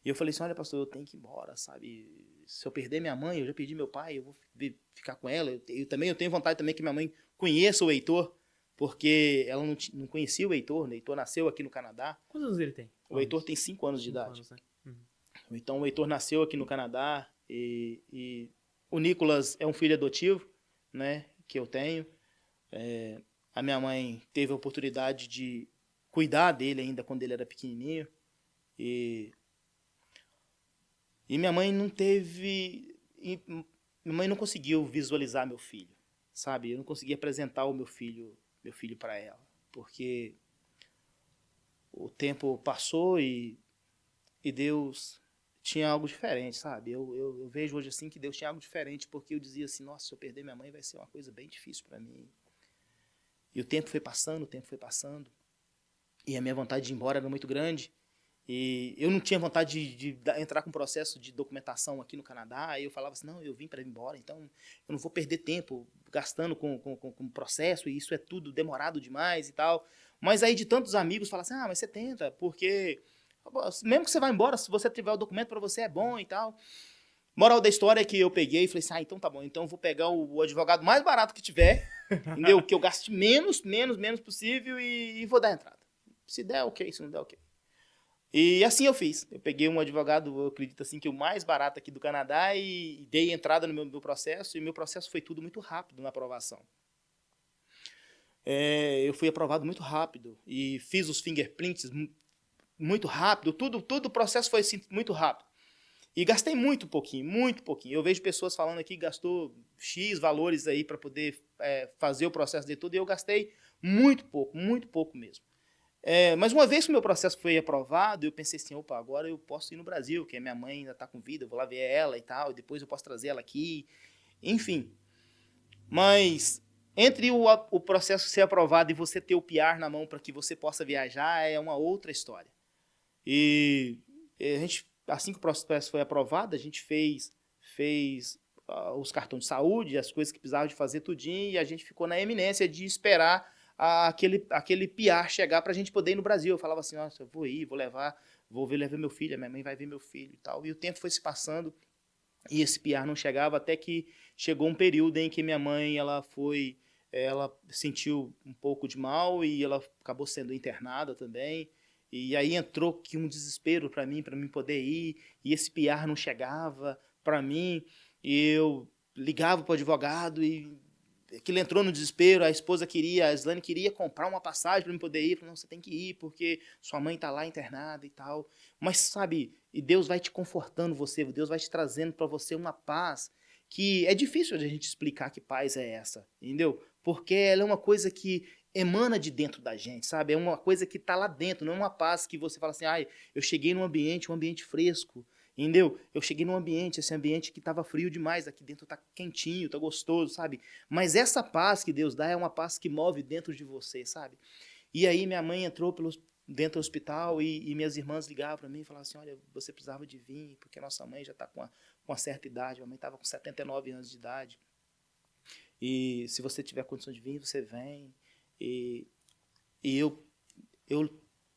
E eu falei assim, olha, pastor, eu tenho que ir embora, sabe? Se eu perder minha mãe, eu já perdi meu pai, eu vou ficar com ela. Eu tenho vontade também que minha mãe conheça o Heitor, porque ela não conhecia o Heitor, né? O Heitor nasceu aqui no Canadá. Quantos anos ele tem? O Heitor tem 5 anos de idade. 5 anos, né? Então, o Heitor nasceu aqui no Canadá e o Nicolas é um filho adotivo, né, que eu tenho. A minha mãe teve a oportunidade de cuidar dele ainda quando ele era pequenininho. E minha mãe não teve... Minha mãe não conseguiu visualizar meu filho, sabe? Eu não consegui apresentar o meu filho para ela, porque o tempo passou e Deus tinha algo diferente, sabe? Eu vejo hoje assim que Deus tinha algo diferente, porque eu dizia assim, nossa, se eu perder minha mãe vai ser uma coisa bem difícil para mim. E o tempo foi passando, e a minha vontade de ir embora era muito grande, e eu não tinha vontade de entrar com um processo de documentação aqui no Canadá, e eu falava assim, não, eu vim para ir embora, então eu não vou perder tempo gastando com processo, e isso é tudo demorado demais e tal. Mas aí de tantos amigos falam assim, mas você tenta, porque... mesmo que você vá embora, se você tiver o documento para você é bom e tal. Moral da história é que eu peguei e falei assim, então tá bom, então eu vou pegar o advogado mais barato que tiver, entendeu? Que eu gaste menos possível e vou dar entrada. Se der, ok, se não der, ok. E assim eu fiz. Eu peguei um advogado, eu acredito assim, que o mais barato aqui do Canadá e dei entrada no meu processo, e meu processo foi tudo muito rápido na aprovação. Eu fui aprovado muito rápido e fiz os fingerprints muito rápido, tudo o processo foi assim, muito rápido. E gastei muito pouquinho, muito pouquinho. Eu vejo pessoas falando aqui que gastou X valores aí para poder fazer o processo de tudo, e eu gastei muito pouco mesmo. Mas uma vez que o meu processo foi aprovado, eu pensei assim, opa, agora eu posso ir no Brasil, que a minha mãe ainda está com vida, eu vou lá ver ela e tal, e depois eu posso trazer ela aqui, enfim. Mas entre o processo ser aprovado e você ter o PR na mão para que você possa viajar, é uma outra história. E a gente, assim que o processo foi aprovado, a gente fez os cartões de saúde, as coisas que precisava de fazer tudinho, e a gente ficou na eminência de esperar aquele PR chegar para a gente poder ir no Brasil. Eu falava assim, nossa, eu vou ir, levar meu filho, a minha mãe vai ver meu filho e tal. E o tempo foi se passando e esse PR não chegava, até que chegou um período em que minha mãe ela sentiu um pouco de mal e ela acabou sendo internada também. E aí entrou aqui um desespero para mim poder ir, e esse PR não chegava para mim, e eu ligava para o advogado e aquilo entrou no desespero. A Islane queria comprar uma passagem para eu poder ir. Eu falei, não, você tem que ir porque sua mãe está lá internada e tal. Mas sabe, e Deus vai te confortando Deus vai te trazendo para você uma paz que é difícil de a gente explicar que paz é essa, entendeu? Porque ela é uma coisa que emana de dentro da gente, sabe? É uma coisa que está lá dentro, não é uma paz que você fala assim, eu cheguei num ambiente, um ambiente fresco, entendeu? Eu cheguei num ambiente, esse ambiente que estava frio demais, aqui dentro está quentinho, está gostoso, sabe? Mas essa paz que Deus dá é uma paz que move dentro de você, sabe? E aí minha mãe entrou dentro do hospital e minhas irmãs ligavam para mim e falavam assim, olha, você precisava de vir, porque a nossa mãe já está com uma certa idade, minha mãe estava com 79 anos de idade, e se você tiver condição de vir, você vem. E eu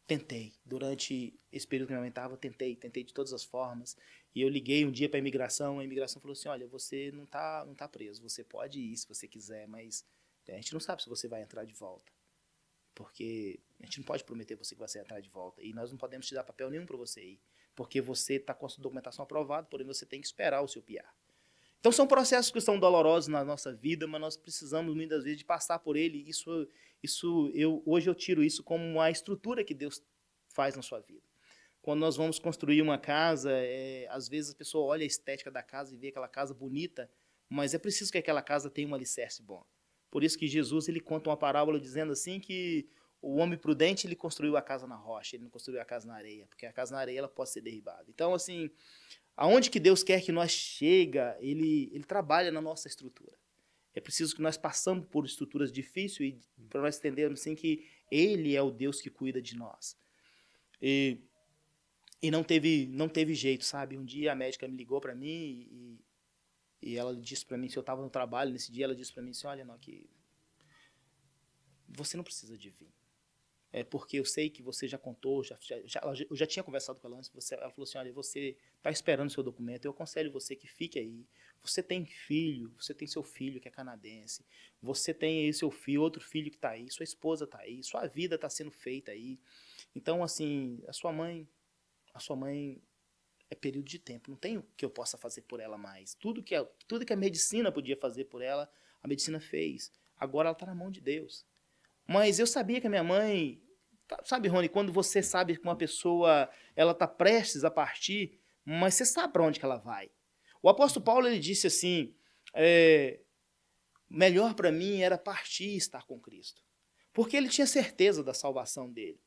tentei, durante esse período que minha mãe estava, tentei de todas as formas. E eu liguei um dia para a imigração falou assim, olha, você não tá preso, você pode ir se você quiser, mas a gente não sabe se você vai entrar de volta. Porque a gente não pode prometer você que você vai entrar de volta. E nós não podemos te dar papel nenhum para você ir. Porque você está com a sua documentação aprovada, porém você tem que esperar o seu PR. Então são processos que são dolorosos na nossa vida, mas nós precisamos muitas vezes de passar por ele. Hoje eu tiro isso como uma estrutura que Deus faz na sua vida. Quando nós vamos construir uma casa, às vezes a pessoa olha a estética da casa e vê aquela casa bonita, mas é preciso que aquela casa tenha um alicerce bom. Por isso que Jesus ele conta uma parábola dizendo assim que o homem prudente ele construiu a casa na rocha, ele não construiu a casa na areia, porque a casa na areia ela pode ser derribada. Então, assim, aonde que Deus quer que nós chega, ele trabalha na nossa estrutura. É preciso que nós passamos por estruturas difíceis para nós entendermos assim, que Ele é o Deus que cuida de nós. E não teve jeito, sabe? Um dia a médica me ligou para mim e ela disse para mim, se eu estava no trabalho nesse dia, ela disse para mim assim, olha, Enoque, você não precisa de vir. Porque eu sei que você já contou, eu já tinha conversado com ela antes, ela falou assim, olha, você está esperando o seu documento, eu aconselho você que fique aí. Você tem filho, você tem seu filho que é canadense, você tem aí seu filho, outro filho que está aí, sua esposa está aí, sua vida está sendo feita aí. Então, assim, a sua mãe é período de tempo, não tem o que eu possa fazer por ela mais. Tudo que a medicina podia fazer por ela, a medicina fez. Agora ela está na mão de Deus. Mas eu sabia que a minha mãe... Sabe, Rony, quando você sabe que uma pessoa ela está prestes a partir, mas você sabe para onde que ela vai. O apóstolo Paulo ele disse assim, melhor para mim era partir e estar com Cristo. Porque ele tinha certeza da salvação dele.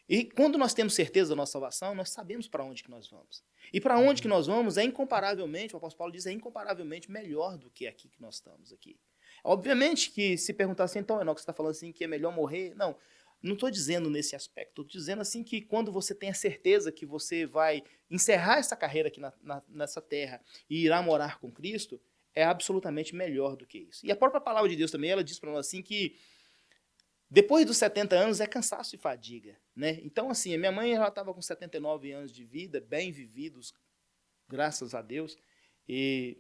E quando nós temos certeza da nossa salvação, nós sabemos para onde que nós vamos. E para onde que nós vamos é incomparavelmente, o apóstolo Paulo diz, é incomparavelmente melhor do que aqui que nós estamos aqui. Obviamente que se perguntar assim, então, Enoque, você está falando assim que é melhor morrer? Não estou dizendo nesse aspecto, estou dizendo assim que quando você tem a certeza que você vai encerrar essa carreira aqui nessa terra e irá morar com Cristo, é absolutamente melhor do que isso. E a própria palavra de Deus também, ela diz para nós assim que depois dos 70 anos é cansaço e fadiga, né? Então, assim, a minha mãe já estava com 79 anos de vida, bem vividos, graças a Deus, e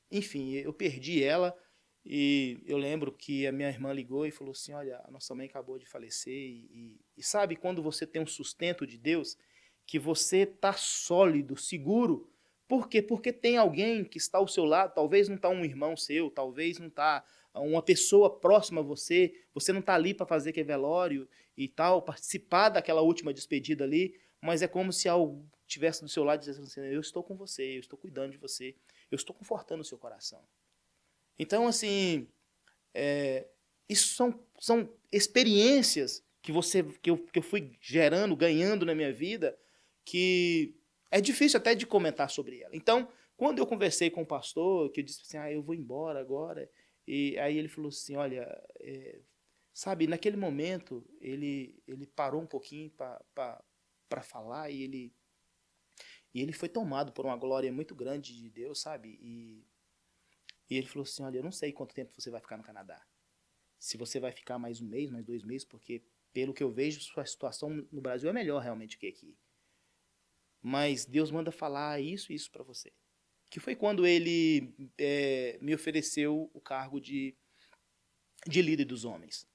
enfim, eu perdi ela. E eu lembro que a minha irmã ligou e falou assim, olha, a nossa mãe acabou de falecer e sabe quando você tem um sustento de Deus, que você está sólido, seguro, por quê? Porque tem alguém que está ao seu lado, talvez não está um irmão seu, talvez não está uma pessoa próxima a você não está ali para fazer aquele velório e tal, participar daquela última despedida ali, mas é como se algo estivesse do seu lado dizendo assim, eu estou com você, eu estou cuidando de você, eu estou confortando o seu coração. Então, assim, isso são experiências que eu fui gerando, ganhando na minha vida, que é difícil até de comentar sobre ela. Então, quando eu conversei com o pastor, que eu disse assim, eu vou embora agora, e aí ele falou assim, olha, sabe, naquele momento, ele parou um pouquinho para falar, e ele foi tomado por uma glória muito grande de Deus, sabe? E ele falou assim, olha, eu não sei quanto tempo você vai ficar no Canadá. Se você vai ficar mais um mês, mais 2 meses, porque, pelo que eu vejo, sua situação no Brasil é melhor realmente que aqui. Mas Deus manda falar isso e isso para você. Que foi quando ele me ofereceu o cargo de líder dos homens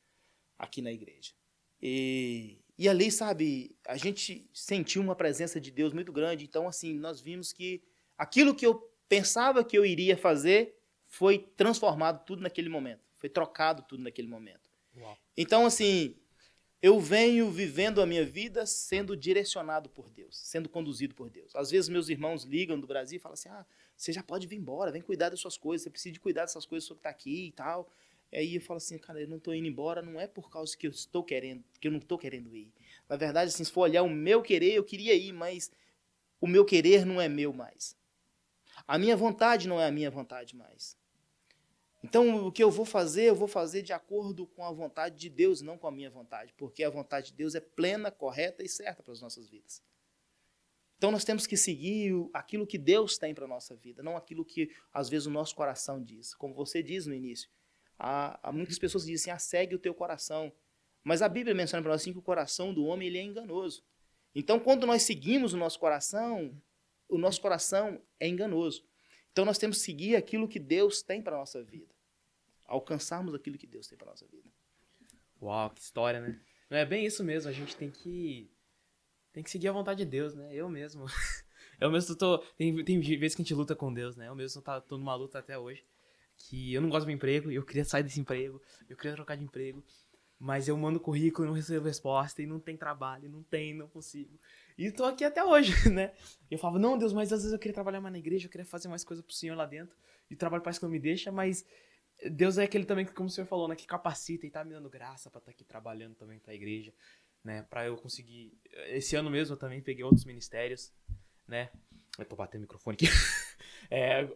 aqui na igreja. E ali, sabe, a gente sentiu uma presença de Deus muito grande. Então, assim, nós vimos que aquilo que eu pensava que eu iria fazer foi transformado tudo naquele momento. Foi trocado tudo naquele momento. Uau. Então, assim, eu venho vivendo a minha vida sendo direcionado por Deus, sendo conduzido por Deus. Às vezes meus irmãos ligam do Brasil e falam assim, você já pode vir embora, vem cuidar das suas coisas, você precisa de cuidar dessas coisas, você está aqui e tal. Aí eu falo assim, cara, eu não estou indo embora, não é por causa que eu não estou querendo ir. Na verdade, assim, se for olhar o meu querer, eu queria ir, mas o meu querer não é meu mais. A minha vontade não é a minha vontade mais. Então, o que eu vou fazer de acordo com a vontade de Deus, não com a minha vontade, porque a vontade de Deus é plena, correta e certa para as nossas vidas. Então, nós temos que seguir aquilo que Deus tem para a nossa vida, não aquilo que, às vezes, o nosso coração diz. Como você diz no início, há muitas pessoas que dizem assim, segue o teu coração. Mas a Bíblia menciona para nós assim, que o coração do homem ele é enganoso. Então, quando nós seguimos o nosso coração é enganoso. Então, nós temos que seguir aquilo que Deus tem para a nossa vida. Alcançarmos aquilo que Deus tem para a nossa vida. Uau, que história, né? Não é bem isso mesmo, a gente tem que seguir a vontade de Deus, né? Eu mesmo tem vezes que a gente luta com Deus, né? Eu mesmo tô numa luta até hoje, que eu não gosto do meu emprego, eu queria sair desse emprego, eu queria trocar de emprego, mas eu mando currículo e não recebo resposta, e não tem trabalho, não consigo. E tô aqui até hoje, né? Eu falava, não, Deus, mas às vezes eu queria trabalhar mais na igreja, eu queria fazer mais coisa pro Senhor lá dentro, e o trabalho parece que não me deixa, mas Deus é aquele também que, como o Senhor falou, né, que capacita e tá me dando graça pra estar aqui trabalhando também pra igreja, né, pra eu conseguir. Esse ano mesmo eu também peguei outros ministérios, né, eu tô batendo o microfone aqui,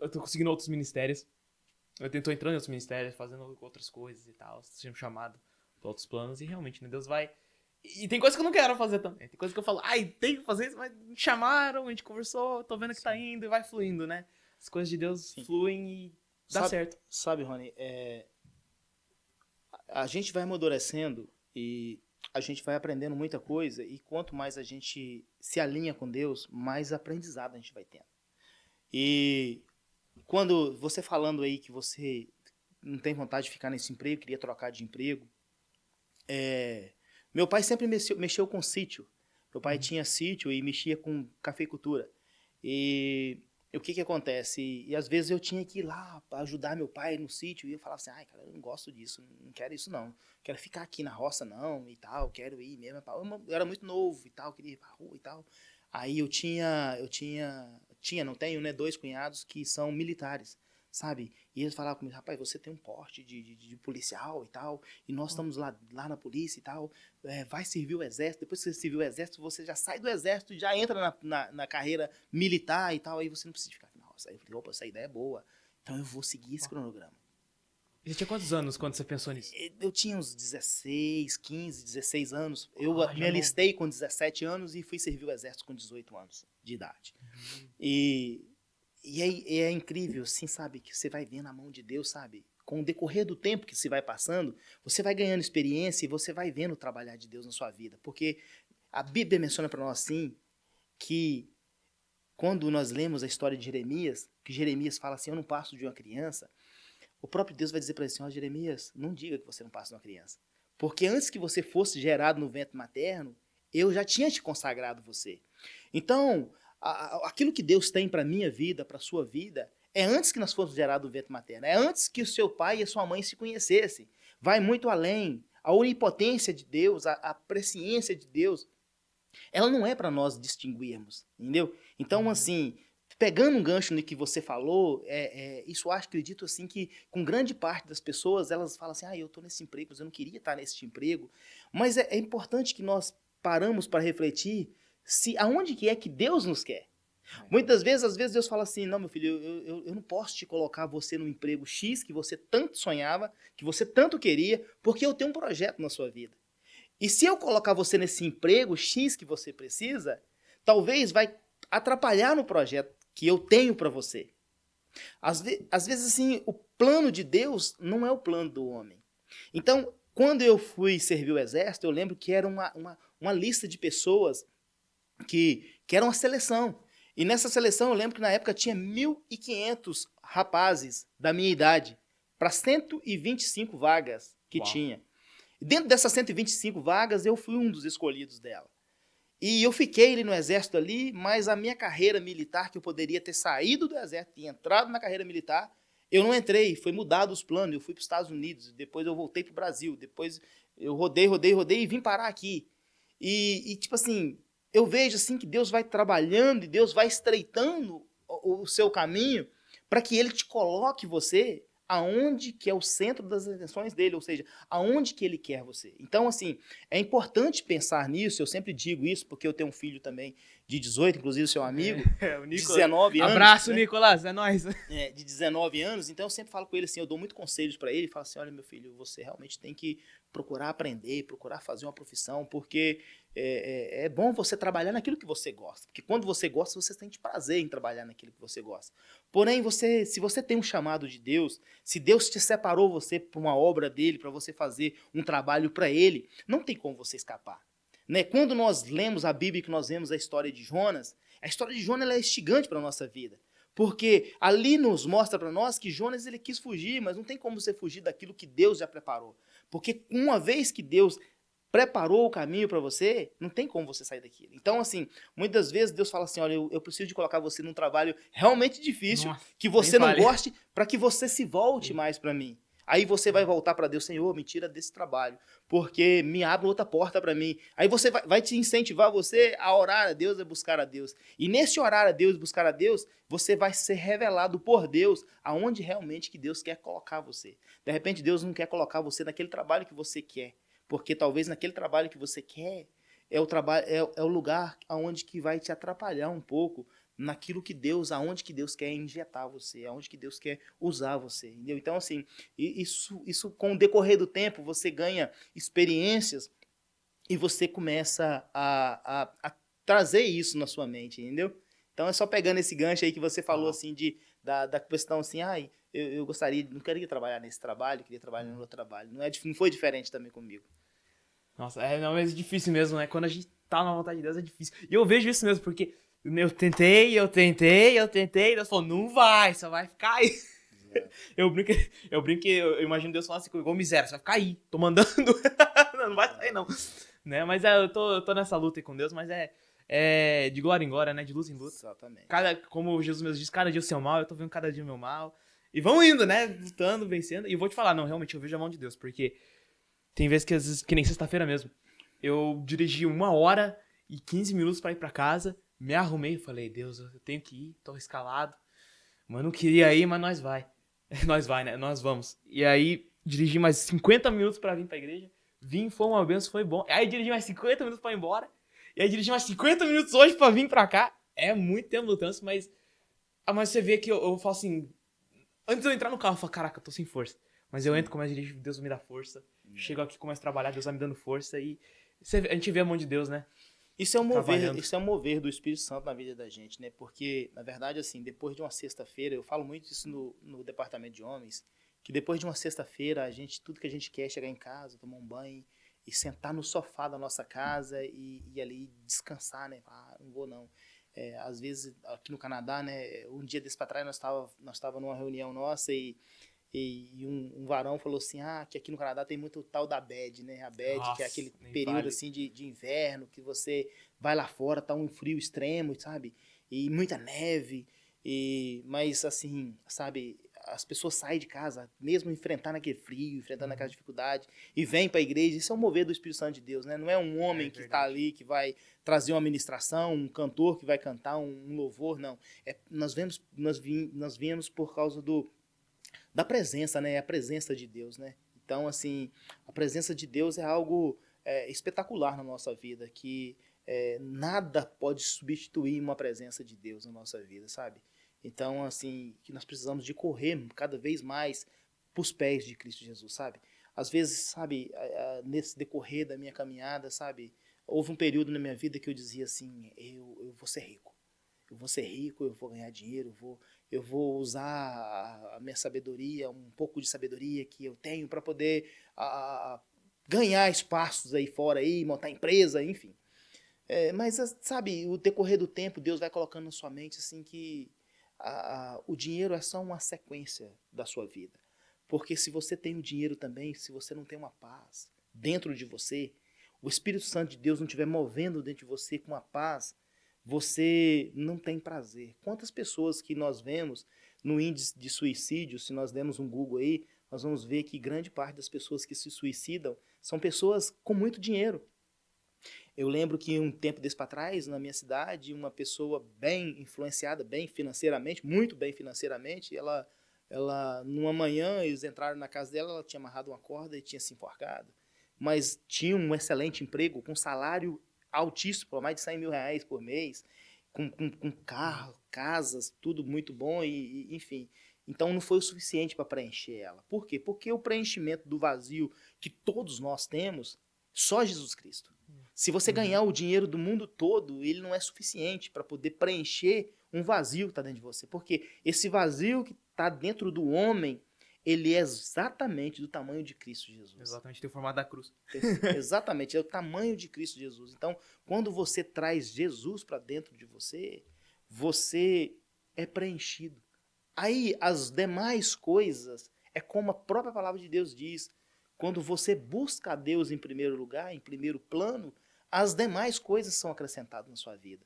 eu tô conseguindo outros ministérios, eu tô entrando em outros ministérios, fazendo outras coisas e tal, sendo chamado pra outros planos, e realmente, né, Deus vai. E tem coisa que eu não quero fazer também, tem coisa que eu falo, tem que fazer isso, mas me chamaram, a gente conversou, tô vendo que tá indo e vai fluindo, né, as coisas de Deus fluem e dá certo. Sabe, Rony, a gente vai amadurecendo e a gente vai aprendendo muita coisa, e quanto mais a gente se alinha com Deus, mais aprendizado a gente vai tendo. E quando você falando aí que você não tem vontade de ficar nesse emprego, queria trocar de emprego, meu pai sempre mexeu com sítio. Meu pai tinha sítio e mexia com cafeicultura. E o que acontece? E às vezes eu tinha que ir lá para ajudar meu pai no sítio, e eu falava assim, cara, eu não gosto disso, não quero isso não, quero ficar aqui na roça não, e tal, quero ir mesmo, eu era muito novo e tal, queria ir pra rua e tal. Aí não tenho, né, 2 cunhados que são militares, sabe? E eles falavam comigo, rapaz, você tem um porte de policial e tal, e nós estamos lá na polícia e tal, vai servir o exército, depois que você servir o exército, você já sai do exército e já entra na carreira militar e tal, aí você não precisa ficar aqui na roça. Aí eu falei, opa, essa ideia é boa, então eu vou seguir esse cronograma. Você tinha quantos anos quando você pensou nisso? Eu tinha uns 16, 15, 16 anos. Eu me já alistei com 17 anos e fui servir o exército com 18 anos de idade. E é incrível, assim, sabe, que você vai vendo a mão de Deus, sabe? Com o decorrer do tempo que se vai passando, você vai ganhando experiência e você vai vendo o trabalhar de Deus na sua vida. Porque a Bíblia menciona para nós, assim, que quando nós lemos a história de Jeremias, que Jeremias fala assim, eu não passo de uma criança, o próprio Deus vai dizer para ele assim, Jeremias, não diga que você não passa de uma criança. Porque antes que você fosse gerado no ventre materno, eu já tinha te consagrado você. Então, aquilo que Deus tem para a minha vida, para a sua vida, é antes que nós fôssemos gerados no ventre materno. É antes que o seu pai e a sua mãe se conhecessem. Vai muito além. A onipotência de Deus, a presciência de Deus, ela não é para nós distinguirmos, entendeu? Então, assim, pegando um gancho no que você falou, isso eu acredito assim que com grande parte das pessoas, elas falam assim, eu estou nesse emprego, mas eu não queria estar nesse emprego. Mas é importante que nós paramos para refletir se aonde que é que Deus nos quer. Muitas vezes, às vezes Deus fala assim, não, meu filho, eu não posso te colocar você no emprego X que você tanto sonhava, que você tanto queria, porque eu tenho um projeto na sua vida. E se eu colocar você nesse emprego X que você precisa, talvez vai atrapalhar no projeto que eu tenho para você. Às vezes, assim, o plano de Deus não é o plano do homem. Então, quando eu fui servir o exército, eu lembro que era uma lista de pessoas que era uma seleção. E nessa seleção, eu lembro que na época tinha 1.500 rapazes da minha idade para 125 vagas que tinha. E dentro dessas 125 vagas, eu fui um dos escolhidos dela. E eu fiquei ali no exército ali, mas a minha carreira militar, que eu poderia ter saído do exército e entrado na carreira militar, eu não entrei, foi mudado os planos, eu fui para os Estados Unidos, depois eu voltei para o Brasil, depois eu rodei e vim parar aqui. E tipo assim, eu vejo assim que Deus vai trabalhando e Deus vai estreitando o seu caminho para que Ele te coloque você aonde que é o centro das atenções dele, ou seja, aonde que ele quer você. Então, assim, é importante pensar nisso, eu sempre digo isso, porque eu tenho um filho também de 18, inclusive seu amigo, o de 19 anos. Abraço, né? Nicolas, é nóis. De 19 anos, então eu sempre falo com ele assim, eu dou muito conselhos para ele, falo assim, olha meu filho, você realmente tem que procurar aprender, procurar fazer uma profissão, porque é bom você trabalhar naquilo que você gosta, porque quando você gosta, você sente prazer em trabalhar naquilo que você gosta. Porém, se você tem um chamado de Deus, se Deus te separou você para uma obra dele, para você fazer um trabalho para ele, não tem como você escapar. Né? Quando nós lemos a Bíblia, que nós vemos a história de Jonas, a história de Jonas ela é instigante para a nossa vida. Porque ali nos mostra para nós que Jonas ele quis fugir, mas não tem como você fugir daquilo que Deus já preparou. Porque uma vez que Deus preparou o caminho para você, não tem como você sair daquilo. Então, assim, muitas vezes Deus fala assim, olha, eu preciso de colocar você num trabalho realmente difícil, que você não goste, para que você se volte mais para mim. Aí você vai voltar para Deus, Senhor, me tira desse trabalho, porque me abre outra porta para mim. Aí você vai te incentivar você a orar a Deus, a buscar a Deus. E nesse orar a Deus, buscar a Deus, você vai ser revelado por Deus aonde realmente que Deus quer colocar você. De repente, Deus não quer colocar você naquele trabalho que você quer, porque talvez naquele trabalho que você quer é o lugar aonde que vai te atrapalhar um pouco naquilo que Deus, aonde que Deus quer injetar você, aonde que Deus quer usar você, entendeu? Então, assim, isso com o decorrer do tempo, você ganha experiências e você começa a trazer isso na sua mente, entendeu? Então, é só pegando esse gancho aí que você falou, assim, da questão, assim, eu gostaria, não queria trabalhar nesse trabalho, queria trabalhar no outro trabalho. Não foi diferente também comigo. Nossa, não, mas é difícil mesmo, né? Quando a gente tá na vontade de Deus, é difícil. E eu vejo isso mesmo, porque eu tentei, e Deus falou, não vai, só vai ficar aí. Eu brinco, eu imagino Deus falando assim, igual miséria, você vai ficar aí, tô mandando, não vai sair não. Né? Mas eu tô nessa luta aí com Deus, mas é de glória em glória, né? De luta em luta. Exatamente. Como Jesus mesmo diz, cada dia o seu mal, eu tô vendo cada dia o meu mal. E vão indo, né? Lutando, vencendo. E eu vou te falar, não, realmente, eu vejo a mão de Deus, porque tem vezes que, às vezes, que nem sexta-feira mesmo, eu dirigi 1h15 pra ir pra casa, me arrumei e falei, Deus, eu tenho que ir, tô escalado. Mas não queria ir, mas nós vai. Nós vai, né? Nós vamos. E aí, dirigi mais 50 minutos pra vir pra igreja. Vim, foi uma benção, foi bom. Aí dirigi mais 50 minutos pra ir embora. E aí dirigi mais 50 minutos hoje pra vir pra cá. É muito tempo lutando, mas você vê que eu falo assim, antes de eu entrar no carro, eu falo, caraca, eu tô sem força. Mas eu entro, começo a dirigir, Deus me dá força. Chego aqui, começo a trabalhar, Deus vai me dando força. E a gente vê a mão de Deus, né? Isso é um mover do Espírito Santo na vida da gente, né? Porque, na verdade, assim, depois de uma sexta-feira, eu falo muito isso no departamento de homens, que depois de uma sexta-feira, tudo que a gente quer é chegar em casa, tomar um banho e sentar no sofá da nossa casa e ali descansar, né? Não vou não. Às vezes, aqui no Canadá, né? Um dia desse pra trás, nós tava numa reunião nossa e um varão falou assim, que aqui no Canadá tem muito tal da bad, né? A bad, nossa, que é aquele período assim de inverno, que você vai lá fora, tá um frio extremo, sabe? E muita neve, mas assim, sabe? as pessoas saem de casa, mesmo enfrentando aquele frio, enfrentando aquela dificuldade, e vêm para a igreja. Isso é um mover do Espírito Santo de Deus, né? Não é um homem que está ali, que vai trazer uma ministração, um cantor que vai cantar um louvor, não. Nós viemos por causa da presença, né? A presença de Deus, né? Então, assim, a presença de Deus é algo espetacular na nossa vida, que nada pode substituir uma presença de Deus na nossa vida, sabe? Então, assim, que nós precisamos de correr cada vez mais para os pés de Cristo Jesus, sabe? Às vezes, sabe, nesse decorrer da minha caminhada, sabe, houve um período na minha vida que eu dizia assim, eu vou ser rico. Eu vou ser rico, eu vou ganhar dinheiro, eu vou usar a minha sabedoria, um pouco de sabedoria que eu tenho para poder ganhar espaços aí fora, aí, montar empresa, enfim. Mas, sabe, o decorrer do tempo, Deus vai colocando na sua mente assim que o dinheiro é só uma sequência da sua vida. Porque se você tem o dinheiro também, se você não tem uma paz dentro de você, o Espírito Santo de Deus não estiver movendo dentro de você com uma paz, você não tem prazer. Quantas pessoas que nós vemos no índice de suicídio, se nós demos um Google aí, nós vamos ver que grande parte das pessoas que se suicidam são pessoas com muito dinheiro. Eu lembro que um tempo desse para trás, na minha cidade, uma pessoa bem influenciada, bem financeiramente, muito bem financeiramente, ela numa manhã, eles entraram na casa dela, ela tinha amarrado uma corda e tinha se enforcado. Mas tinha um excelente emprego, com salário altíssimo, mais de 100 mil reais por mês, com carro, casas, tudo muito bom, enfim. Então não foi o suficiente para preencher ela. Por quê? Porque o preenchimento do vazio que todos nós temos, só Jesus Cristo. Se você ganhar o dinheiro do mundo todo, ele não é suficiente para poder preencher um vazio que está dentro de você. Porque esse vazio que está dentro do homem, ele é exatamente do tamanho de Cristo Jesus. Exatamente, tem o formato da cruz. Exatamente, é o tamanho de Cristo Jesus. Então, quando você traz Jesus para dentro de você, você é preenchido. Aí, as demais coisas, é como a própria palavra de Deus diz, quando você busca a Deus em primeiro lugar, em primeiro plano, as demais coisas são acrescentadas na sua vida.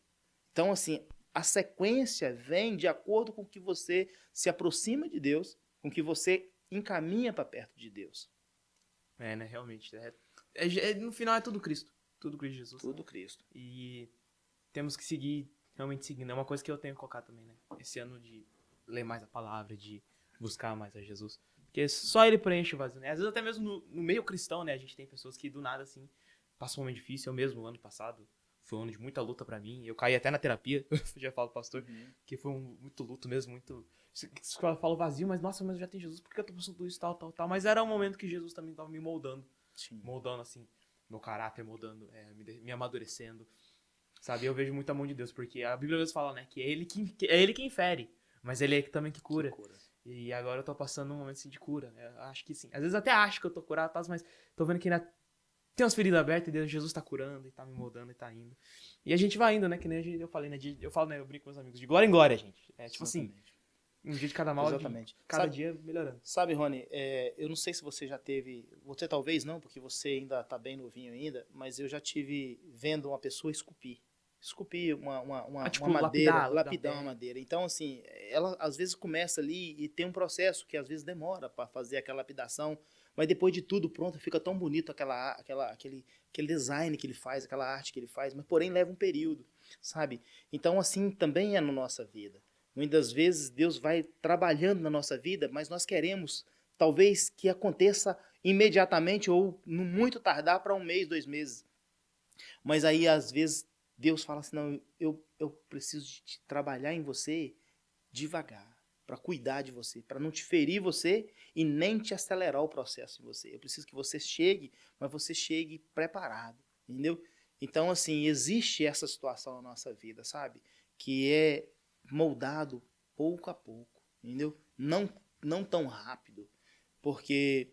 Então, assim, a sequência vem de acordo com que você se aproxima de Deus, com que você encaminha para perto de Deus. Né, realmente. No final é tudo Cristo. Tudo Cristo Jesus. Tudo Cristo. E temos que seguir, realmente seguindo. É uma coisa que eu tenho que colocar também, né? Esse ano de ler mais a palavra, de buscar mais a Jesus. Porque só ele preenche o vazio, né? Às vezes até mesmo no meio cristão, né? A gente tem pessoas que do nada, assim, passam um momento difícil. Eu mesmo, ano passado, foi um ano de muita luta pra mim. Eu caí até na terapia, eu já falo pro pastor, que foi muito luto mesmo, muito... Eu falo vazio, mas nossa, mas já tem Jesus, por que eu tô passando por isso, tal. Mas era um momento que Jesus também tava me moldando. Sim. Moldando, assim, meu caráter, moldando, me amadurecendo. Sabe? Eu vejo muito a mão de Deus, porque a Bíblia mesmo fala, né? Que é ele quem fere, mas ele é também que cura. E agora eu tô passando um momento assim de cura. Eu acho que sim. Às vezes até acho que eu tô curado, mas tô vendo que ainda tem umas feridas abertas e Deus, Jesus tá curando e tá me moldando e tá indo. E a gente vai indo, né? Que nem eu falei, né? Eu falo, né? Eu brinco com meus amigos, de glória em glória, gente. É tipo assim, um dia de cada mal, cada dia melhorando. Sabe, Rony, eu não sei se você já teve, você talvez não, porque você ainda tá bem novinho ainda, mas eu já tive vendo uma pessoa esculpir uma madeira, lapidar uma madeira. Então, assim, ela às vezes começa ali e tem um processo que às vezes demora para fazer aquela lapidação, mas depois de tudo pronto, fica tão bonito aquele design que ele faz, aquela arte que ele faz, mas porém leva um período, sabe? Então, assim também é na nossa vida. Muitas vezes Deus vai trabalhando na nossa vida, mas nós queremos, talvez, que aconteça imediatamente ou no muito tardar para 1 mês, 2 meses. Mas aí, às vezes, Deus fala assim, não, eu preciso de trabalhar em você devagar, para cuidar de você, para não te ferir você e nem te acelerar o processo em você. Eu preciso que você chegue, mas você chegue preparado, entendeu? Então, assim, existe essa situação na nossa vida, sabe? Que é moldado pouco a pouco, entendeu? Não tão rápido, porque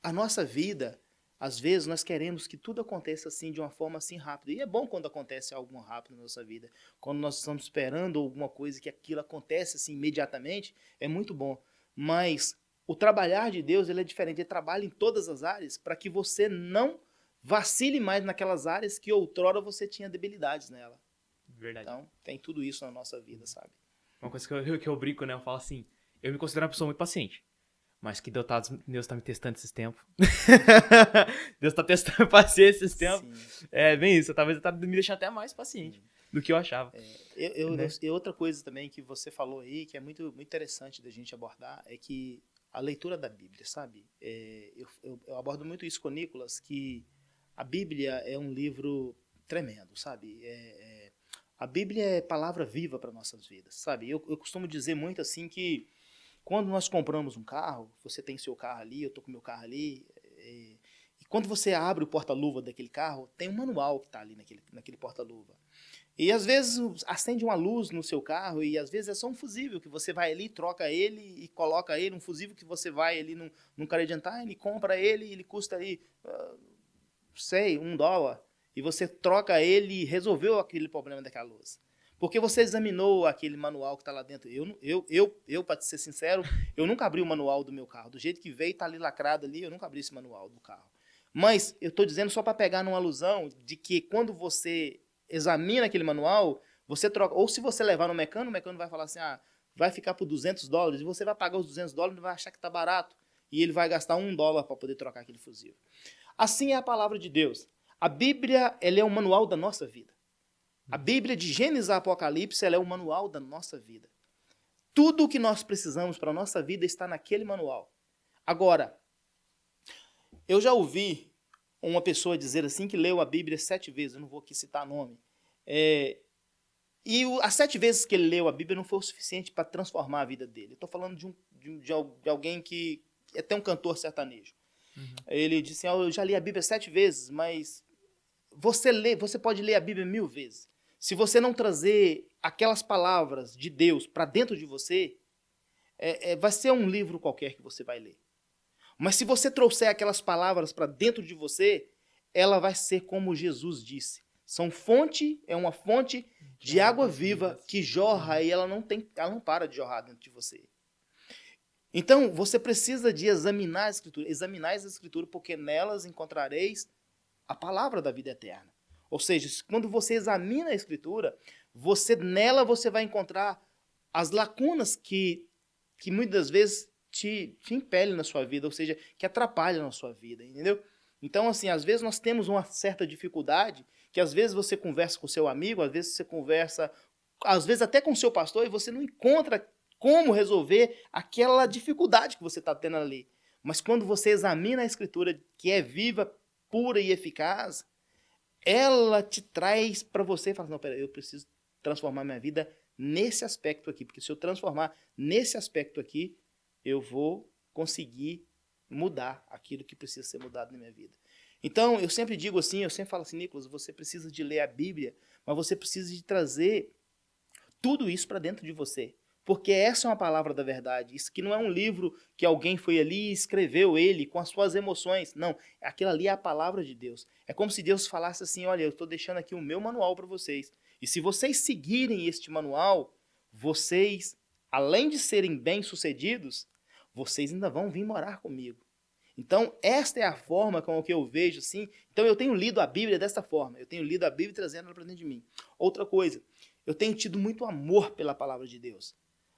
a nossa vida, às vezes, nós queremos que tudo aconteça assim, de uma forma assim rápida. E é bom quando acontece algo rápido na nossa vida. Quando nós estamos esperando alguma coisa que aquilo acontece assim imediatamente, é muito bom. Mas o trabalhar de Deus, ele é diferente. Ele trabalha em todas as áreas para que você não vacile mais naquelas áreas que outrora você tinha debilidades nela. Verdade. Então, tem tudo isso na nossa vida, sabe? Uma coisa que eu brinco, né? Eu falo assim, Eu me considero uma pessoa muito paciente. Mas que Deus tá me testando esses tempos. Deus tá testando a paciência esses tempos. Sim. É bem isso. Talvez ele tá me deixando até mais paciente do que eu achava. Né? E outra coisa também que você falou aí, que é muito, muito interessante da gente abordar, é que a leitura da Bíblia, sabe? Eu abordo muito isso com o Nicolas, que a Bíblia é um livro tremendo, sabe? A Bíblia é palavra viva para nossas vidas, sabe? Eu costumo dizer muito assim que quando nós compramos um carro, você tem seu carro ali, eu tô com meu carro ali, e quando você abre o porta-luva daquele carro, tem um manual que está ali naquele porta-luva. E às vezes acende uma luz no seu carro e às vezes é só um fusível que você vai ali, troca ele e coloca ele, um fusível que você vai ali num Canadian Tire, compra ele, ele custa aí, sei, $1. E você troca ele e resolveu aquele problema daquela luz. Porque você examinou aquele manual que está lá dentro. Eu para ser sincero, eu nunca abri o manual do meu carro. Do jeito que veio, está ali lacrado ali, eu nunca abri esse manual do carro. Mas eu estou dizendo só para pegar numa alusão de que quando você examina aquele manual, você troca. Ou se você levar no mecânico, o mecânico vai falar assim, vai ficar por $200, e você vai pagar os $200 e vai achar que está barato. E ele vai gastar $1 para poder trocar aquele fusível. Assim é a palavra de Deus. A Bíblia, ela é o manual da nossa vida. A Bíblia, de Gênesis a Apocalipse, ela é o manual da nossa vida. Tudo o que nós precisamos para a nossa vida está naquele manual. Agora, eu já ouvi uma pessoa dizer assim que leu a Bíblia 7 vezes, eu não vou aqui citar nome. E as 7 vezes que ele leu a Bíblia não foi o suficiente para transformar a vida dele. Estou falando de alguém que é até um cantor sertanejo. Uhum. Ele disse assim, eu já li a Bíblia 7 vezes, mas você pode ler a Bíblia 1000 vezes. Se você não trazer aquelas palavras de Deus para dentro de você, vai ser um livro qualquer que você vai ler. Mas se você trouxer aquelas palavras para dentro de você, ela vai ser como Jesus disse. É uma fonte de água viva que jorra e ela não para de jorrar dentro de você. Então, você precisa de examinar a Escritura, porque nelas encontrareis a palavra da vida eterna. Ou seja, quando você examina a Escritura, nela você vai encontrar as lacunas que muitas vezes te impelem na sua vida, ou seja, que atrapalham na sua vida, entendeu? Então, assim, às vezes nós temos uma certa dificuldade, que às vezes você conversa com o seu amigo, às vezes você conversa, às vezes até com o seu pastor, e você não encontra como resolver aquela dificuldade que você está tendo ali. Mas quando você examina a Escritura, que é viva, pura e eficaz, ela te traz para você e fala, não, peraí, eu preciso transformar minha vida nesse aspecto aqui, porque se eu transformar nesse aspecto aqui, eu vou conseguir mudar aquilo que precisa ser mudado na minha vida. Então, eu sempre digo assim, eu sempre falo assim, Nicolas, você precisa de ler a Bíblia, mas você precisa de trazer tudo isso para dentro de você. Porque essa é uma palavra da verdade. Isso aqui não é um livro que alguém foi ali e escreveu ele com as suas emoções. Não, aquilo ali é a palavra de Deus. É como se Deus falasse assim, olha, eu estou deixando aqui o meu manual para vocês. E se vocês seguirem este manual, vocês, além de serem bem-sucedidos, vocês ainda vão vir morar comigo. Então, esta é a forma com que eu vejo assim. Então, eu tenho lido a Bíblia dessa forma. Eu tenho lido a Bíblia trazendo ela para dentro de mim. Outra coisa, eu tenho tido muito amor pela palavra de Deus.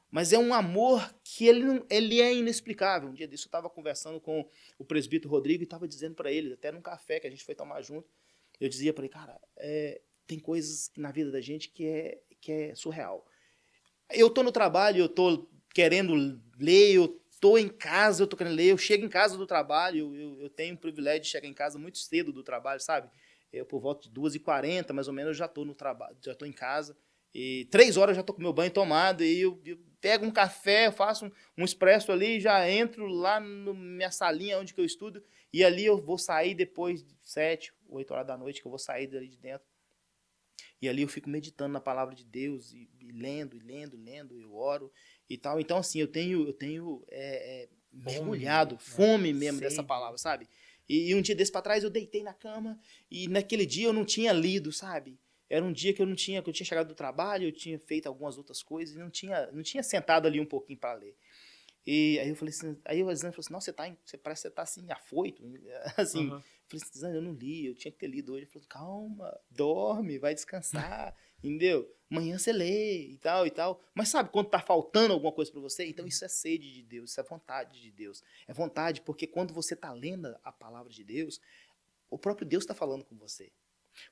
Mas é um amor que ele é inexplicável. Um dia desse eu estava conversando com o presbítero Rodrigo e estava dizendo para ele, até num café que a gente foi tomar junto, eu dizia para ele, cara, tem coisas na vida da gente que é surreal. Eu estou no trabalho, eu estou querendo ler, eu estou em casa, eu estou querendo ler, eu chego em casa do trabalho, eu tenho o privilégio de chegar em casa muito cedo do trabalho, sabe? Eu, por volta de 2h40, mais ou menos, eu já estou no trabalho, já estou em casa. E 3 horas eu já estou com meu banho tomado, e eu pego um café, eu faço um expresso ali, já entro lá na minha salinha onde que eu estudo, e ali eu vou sair depois de 7, 8 horas da noite, que eu vou sair dali de dentro. E ali eu fico meditando na palavra de Deus, e lendo, eu oro e tal. Então, assim, eu tenho mergulhado, fome mesmo dessa palavra, sabe? E um dia desse para trás eu deitei na cama, e naquele dia eu não tinha lido, sabe? Era um dia que eu tinha chegado do trabalho, eu tinha feito algumas outras coisas, e não tinha sentado ali um pouquinho para ler. E aí eu falei assim, aí o Elisângela falou assim, não, você parece que você tá assim, afoito, assim. Uhum. Eu falei assim, Elisângela, eu não li, eu tinha que ter lido hoje. Ele falou, calma, dorme, vai descansar, entendeu? Amanhã você lê e tal e tal. Mas sabe quando tá faltando alguma coisa para você? Então isso é sede de Deus, isso é vontade de Deus. É vontade porque quando você tá lendo a palavra de Deus, o próprio Deus está falando com você.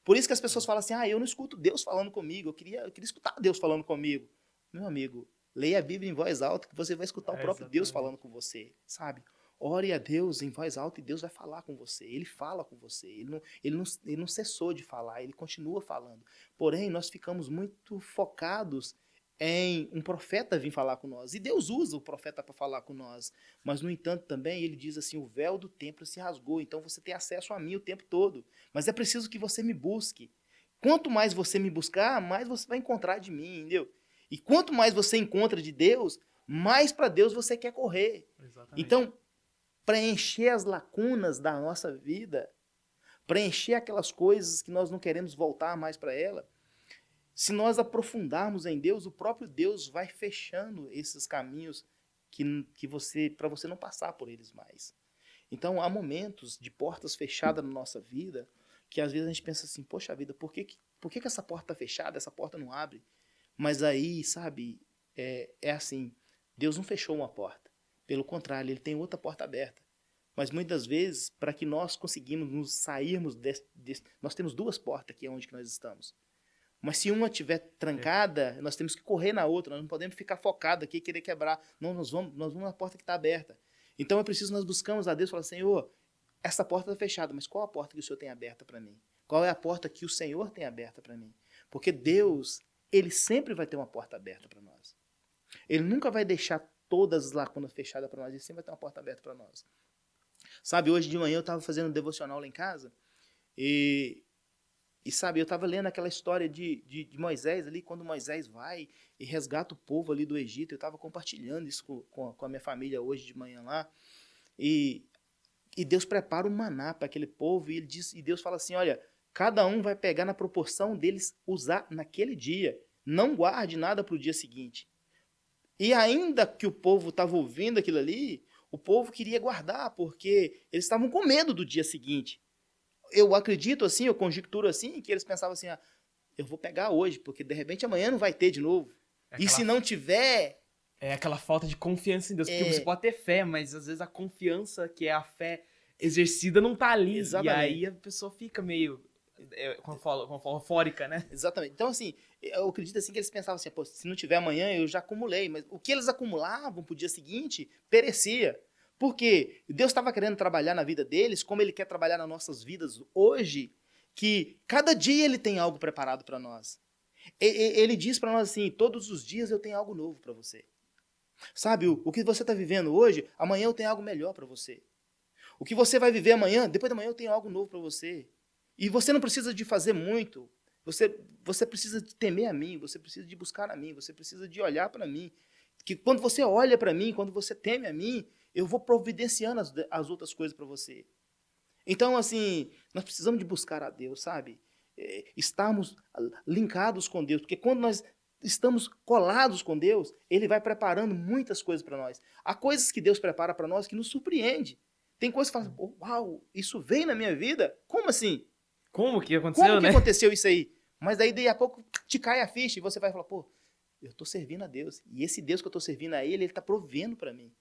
Por isso que as pessoas falam assim, eu não escuto Deus falando comigo, eu queria escutar Deus falando comigo. Meu amigo, leia a Bíblia em voz alta que você vai escutar o próprio Deus falando com você, sabe? Ore a Deus em voz alta e Deus vai falar com você. Ele fala com você. Ele não cessou de falar, ele continua falando. Porém, nós ficamos muito focados em um profeta vir falar com nós. E Deus usa o profeta para falar com nós. Mas, no entanto, também ele diz assim, o véu do templo se rasgou, então você tem acesso a mim o tempo todo. Mas é preciso que você me busque. Quanto mais você me buscar, mais você vai encontrar de mim, entendeu? E quanto mais você encontra de Deus, mais para Deus você quer correr. Exatamente. Então, preencher as lacunas da nossa vida, preencher aquelas coisas que nós não queremos voltar mais para ela, se nós aprofundarmos em Deus, o próprio Deus vai fechando esses caminhos que você, para você não passar por eles mais. Então, há momentos de portas fechadas na nossa vida que às vezes a gente pensa assim, poxa vida, por que essa porta está fechada, essa porta não abre? Mas aí, sabe, é assim, Deus não fechou uma porta. Pelo contrário, Ele tem outra porta aberta. Mas muitas vezes, para que nós conseguimos nos sairmos nós temos duas portas aqui onde que nós estamos. Mas se uma estiver trancada, nós temos que correr na outra, nós não podemos ficar focado aqui e querer quebrar. Não, nós vamos na porta que está aberta. Então é preciso nós buscamos a Deus e falar, Senhor, essa porta está fechada, mas qual a porta que o Senhor tem aberta para mim? Qual é a porta que o Senhor tem aberta para mim? Porque Deus, Ele sempre vai ter uma porta aberta para nós. Ele nunca vai deixar todas as lacunas fechadas para nós, Ele sempre vai ter uma porta aberta para nós. Sabe, hoje de manhã eu estava fazendo um devocional lá em casa e sabe, eu estava lendo aquela história de Moisés ali, quando Moisés vai e resgata o povo ali do Egito. Eu estava compartilhando isso com a minha família hoje de manhã lá. E Deus prepara um maná para aquele povo e Deus fala assim, olha, cada um vai pegar na proporção deles usar naquele dia. Não guarde nada para o dia seguinte. E ainda que o povo estava ouvindo aquilo ali, o povo queria guardar, porque eles estavam com medo do dia seguinte. Eu acredito assim, eu conjecturo assim, que eles pensavam assim, eu vou pegar hoje, porque de repente amanhã não vai ter de novo. E se não tiver... É aquela falta de confiança em Deus, porque você pode ter fé, mas às vezes a confiança, que é a fé exercida, não tá ali. Exatamente. E aí a pessoa fica meio, como eu falo, eufórica, né? Exatamente. Então, assim, eu acredito assim que eles pensavam assim, pô, se não tiver amanhã, eu já acumulei. Mas o que eles acumulavam pro dia seguinte, perecia. Porque Deus estava querendo trabalhar na vida deles, como Ele quer trabalhar nas nossas vidas hoje, que cada dia Ele tem algo preparado para nós. Ele diz para nós assim, todos os dias eu tenho algo novo para você. Sabe, o que você está vivendo hoje, amanhã eu tenho algo melhor para você. O que você vai viver amanhã, depois da manhã eu tenho algo novo para você. E você não precisa de fazer muito. Você precisa de temer a mim, você precisa de buscar a mim, você precisa de olhar para mim. Que quando você olha para mim, quando você teme a mim, eu vou providenciando as outras coisas para você. Então, assim, nós precisamos de buscar a Deus, sabe? Estarmos linkados com Deus, porque quando nós estamos colados com Deus, Ele vai preparando muitas coisas para nós. Há coisas que Deus prepara para nós que nos surpreende. Tem coisas que falam, oh, uau, isso veio na minha vida? Como assim? Como que aconteceu, Como que né? aconteceu isso aí? Mas daí, daí a pouco, te cai a ficha e você vai falar, pô, eu estou servindo a Deus. E esse Deus que eu estou servindo a Ele está provendo para mim.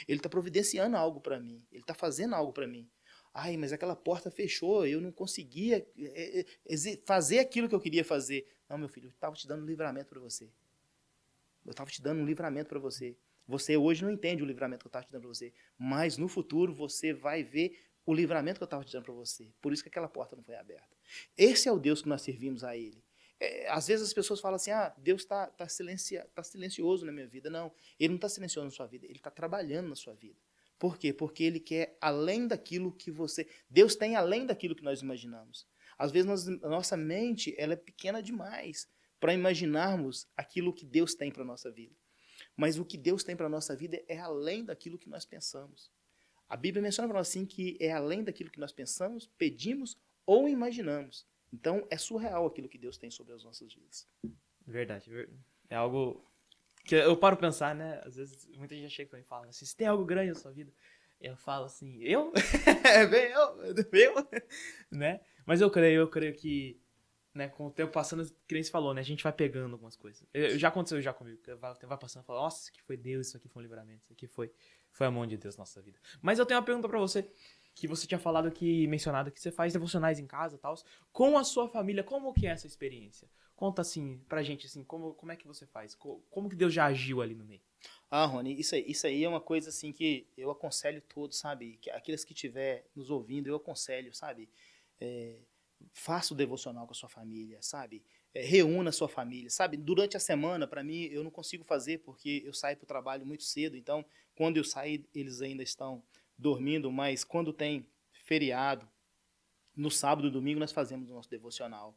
Ele está providenciando algo para mim. Ele está fazendo algo para mim. Ai, mas aquela porta fechou, eu não conseguia fazer aquilo que eu queria fazer. Não, meu filho, eu estava te dando um livramento para você. Eu estava te dando um livramento para você. Você hoje não entende o livramento que eu estava te dando para você, mas no futuro você vai ver o livramento que eu estava te dando para você. Por isso que aquela porta não foi aberta. Esse é o Deus que nós servimos a Ele. Às vezes as pessoas falam assim, Deus está silencioso na minha vida. Não, Ele não está silencioso na sua vida, Ele está trabalhando na sua vida. Por quê? Porque Ele quer além daquilo que você... Deus tem além daquilo que nós imaginamos. Às vezes a nossa mente ela é pequena demais para imaginarmos aquilo que Deus tem para a nossa vida. Mas o que Deus tem para a nossa vida é além daquilo que nós pensamos. A Bíblia menciona para nós assim que é além daquilo que nós pensamos, pedimos ou imaginamos. Então é surreal aquilo que Deus tem sobre as nossas vidas. Verdade. É algo Que eu paro pra pensar, né? Às vezes muita gente chega pra mim e fala assim, se tem algo grande na sua vida. Eu falo assim, eu? É bem eu? Né? Mas eu creio que, né, com o tempo passando, que nem você falou, né? A gente vai pegando algumas coisas. Já aconteceu já comigo. O tempo vai passando e fala, nossa, isso aqui foi Deus, isso aqui foi um livramento, isso aqui foi a mão de Deus na nossa vida. Mas eu tenho uma pergunta pra você, que você tinha falado aqui, mencionado que você faz devocionais em casa e tal. Com a sua família, como que é essa experiência? Conta assim, pra gente, assim, como é que você faz? Como que Deus já agiu ali no meio? Ah, Rony, isso aí é uma coisa assim que eu aconselho todos, sabe? Que aqueles que estiver nos ouvindo, eu aconselho, sabe? É, faça o devocional com a sua família, sabe? Reúna a sua família, sabe? Durante a semana, para mim, eu não consigo fazer porque eu saio para o trabalho muito cedo, então, quando eu sair, eles ainda estão dormindo, mas quando tem feriado, no sábado e domingo, nós fazemos o nosso devocional.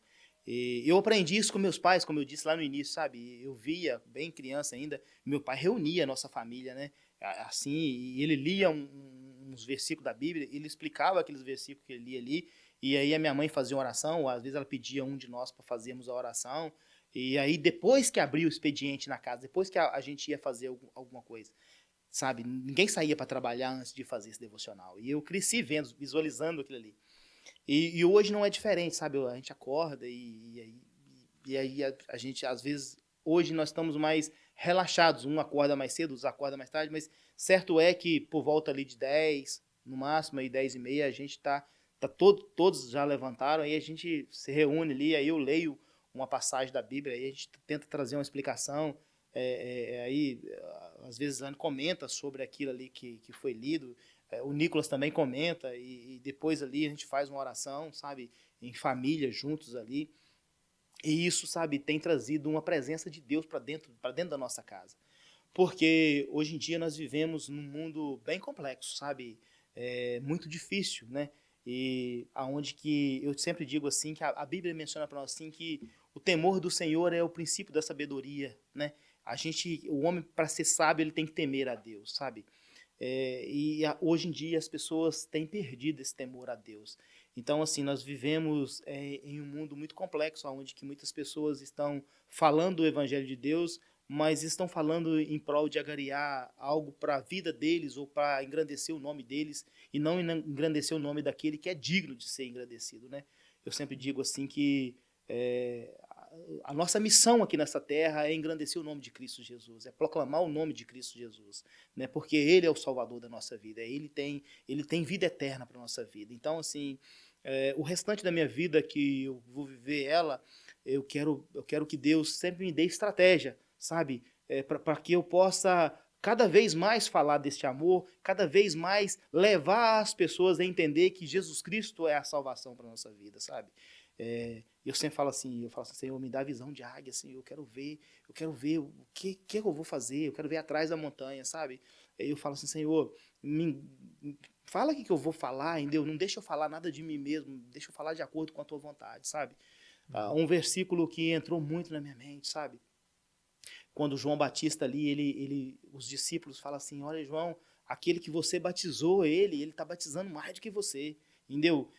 E eu aprendi isso com meus pais, como eu disse lá no início, sabe? Eu via, bem criança ainda, meu pai reunia a nossa família, né? Assim, e ele lia uns versículos da Bíblia, ele explicava aqueles versículos que ele lia ali, e aí a minha mãe fazia uma oração, ou às vezes ela pedia um de nós para fazermos a oração, e aí depois que abria o expediente na casa, depois que a gente ia fazer alguma coisa, sabe? Ninguém saía para trabalhar antes de fazer esse devocional. E eu cresci vendo, visualizando aquilo ali. E hoje não é diferente, sabe? A gente acorda e aí a gente, às vezes, hoje nós estamos mais relaxados. Um acorda mais cedo, outros acorda mais tarde, mas certo é que por volta ali de 10, no máximo, aí 10 e meia, a gente todos já levantaram, aí a gente se reúne ali, aí eu leio uma passagem da Bíblia, aí a gente tenta trazer uma explicação, aí às vezes a Anne comenta sobre aquilo ali que foi lido, o Nicolas também comenta, e depois ali a gente faz uma oração, sabe, em família, juntos ali. E isso, sabe, tem trazido uma presença de Deus para dentro da nossa casa. Porque hoje em dia nós vivemos num mundo bem complexo, sabe? Muito difícil, né? E aonde que eu sempre digo assim, que a Bíblia menciona para nós assim que o temor do Senhor é o princípio da sabedoria, né? O homem, para ser sábio, ele tem que temer a Deus, sabe? Hoje em dia as pessoas têm perdido esse temor a Deus. Então, assim, nós vivemos em um mundo muito complexo, onde que muitas pessoas estão falando o Evangelho de Deus, mas estão falando em prol de agariar algo para a vida deles ou para engrandecer o nome deles e não engrandecer o nome daquele que é digno de ser engrandecido, né? Eu sempre digo assim que é, a nossa missão aqui nessa terra é engrandecer o nome de Cristo Jesus, é proclamar o nome de Cristo Jesus, né? Porque Ele é o Salvador da nossa vida, Ele tem vida eterna para a nossa vida. Então, assim, o restante da minha vida que eu vou viver ela, eu quero que Deus sempre me dê estratégia, sabe? Para que eu possa cada vez mais falar deste amor, cada vez mais levar as pessoas a entender que Jesus Cristo é a salvação para a nossa vida, sabe? Eu sempre falo assim, Senhor, me dá visão de águia, assim, eu quero ver o que eu vou fazer, eu quero ver atrás da montanha, sabe? Aí eu falo assim, Senhor, fala o que eu vou falar, entendeu? Não deixa eu falar nada de mim mesmo, deixa eu falar de acordo com a tua vontade, sabe? Um versículo que entrou muito na minha mente, sabe? Quando João Batista ali, os discípulos falam assim, olha, João, aquele que você batizou, ele está batizando mais do que você, entendeu?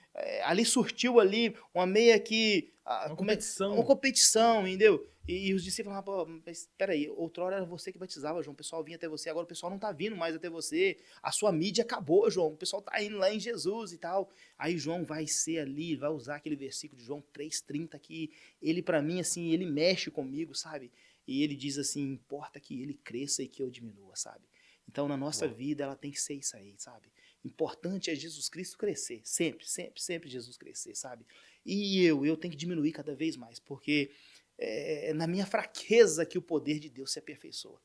Ali surtiu ali uma meia que... Uma competição. Uma competição, entendeu? E os discípulos falaram, pô, mas espera aí, outrora era você que batizava, João, o pessoal vinha até você, agora o pessoal não está vindo mais até você, a sua mídia acabou, João, o pessoal está indo lá em Jesus e tal. Aí João vai ser ali, vai usar aquele versículo de João 3,30 que ele, para mim, assim, ele mexe comigo, sabe? E ele diz assim, importa que ele cresça e que eu diminua, sabe? Então, na nossa vida, ela tem que ser isso aí, sabe? Importante é Jesus Cristo crescer, sempre, sempre, sempre Jesus crescer, sabe? E eu tenho que diminuir cada vez mais, porque é na minha fraqueza que o poder de Deus se aperfeiçoa.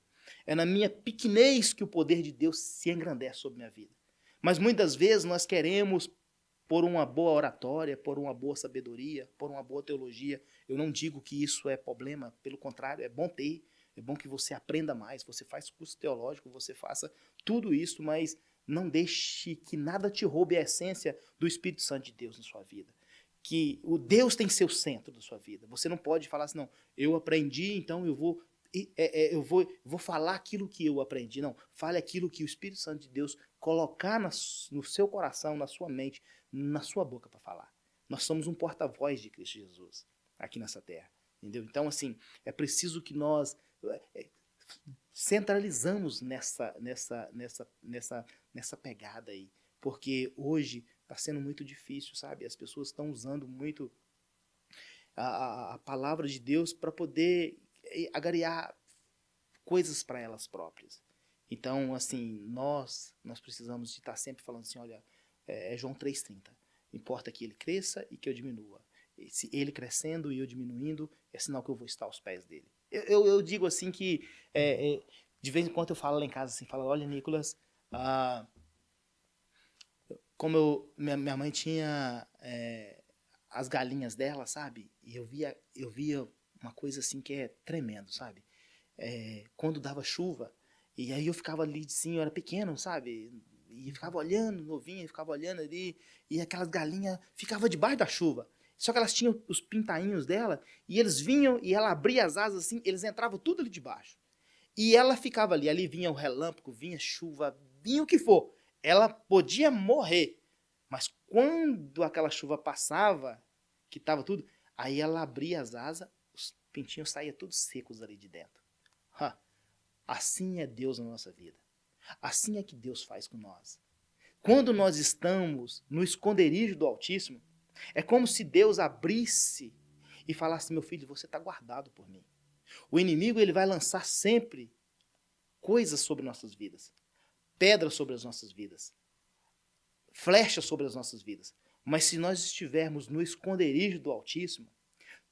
É na minha pequenez que o poder de Deus se engrandece sobre minha vida. Mas muitas vezes nós queremos, por uma boa oratória, por uma boa sabedoria, por uma boa teologia. Eu não digo que isso é problema, pelo contrário, é bom ter, é bom que você aprenda mais, você faz curso teológico, você faça tudo isso, mas não deixe que nada te roube a essência do Espírito Santo de Deus na sua vida. Que o Deus tem que ser o centro da sua vida. Você não pode falar assim, não, eu aprendi, então eu vou falar aquilo que eu aprendi. Não, fale aquilo que o Espírito Santo de Deus colocar no seu coração, na sua mente, na sua boca para falar. Nós somos um porta-voz de Cristo Jesus aqui nessa terra, entendeu? Então, assim, é preciso que nós centralizamos nessa pegada aí. Porque hoje está sendo muito difícil, sabe? As pessoas estão usando muito a palavra de Deus para poder agariar coisas para elas próprias. Então, assim, nós precisamos de estar sempre falando assim, olha, é João 3,30. Importa que ele cresça e que eu diminua. Se ele crescendo e eu diminuindo, é sinal que eu vou estar aos pés dele. Eu digo assim que, de vez em quando eu falo lá em casa, assim, falo, olha, Nicolas, como minha mãe tinha as galinhas dela, sabe? E eu via uma coisa assim que é tremendo, sabe? Quando dava chuva, e aí eu ficava ali, assim, eu era pequeno, sabe? E ficava olhando, novinha, ficava olhando ali, e aquelas galinhas ficavam debaixo da chuva. Só que elas tinham os pintainhos dela, e eles vinham, e ela abria as asas assim, eles entravam tudo ali debaixo. E ela ficava ali vinha o relâmpago, vinha chuva, vinha o que for. Ela podia morrer, mas quando aquela chuva passava, que estava tudo, aí ela abria as asas, os pintinhos saíam todos secos ali de dentro. Assim é Deus na nossa vida. Assim é que Deus faz com nós. Quando nós estamos no esconderijo do Altíssimo, é como se Deus abrisse e falasse, meu filho, você está guardado por mim. O inimigo ele vai lançar sempre coisas sobre nossas vidas, pedras sobre as nossas vidas, flechas sobre as nossas vidas. Mas se nós estivermos no esconderijo do Altíssimo,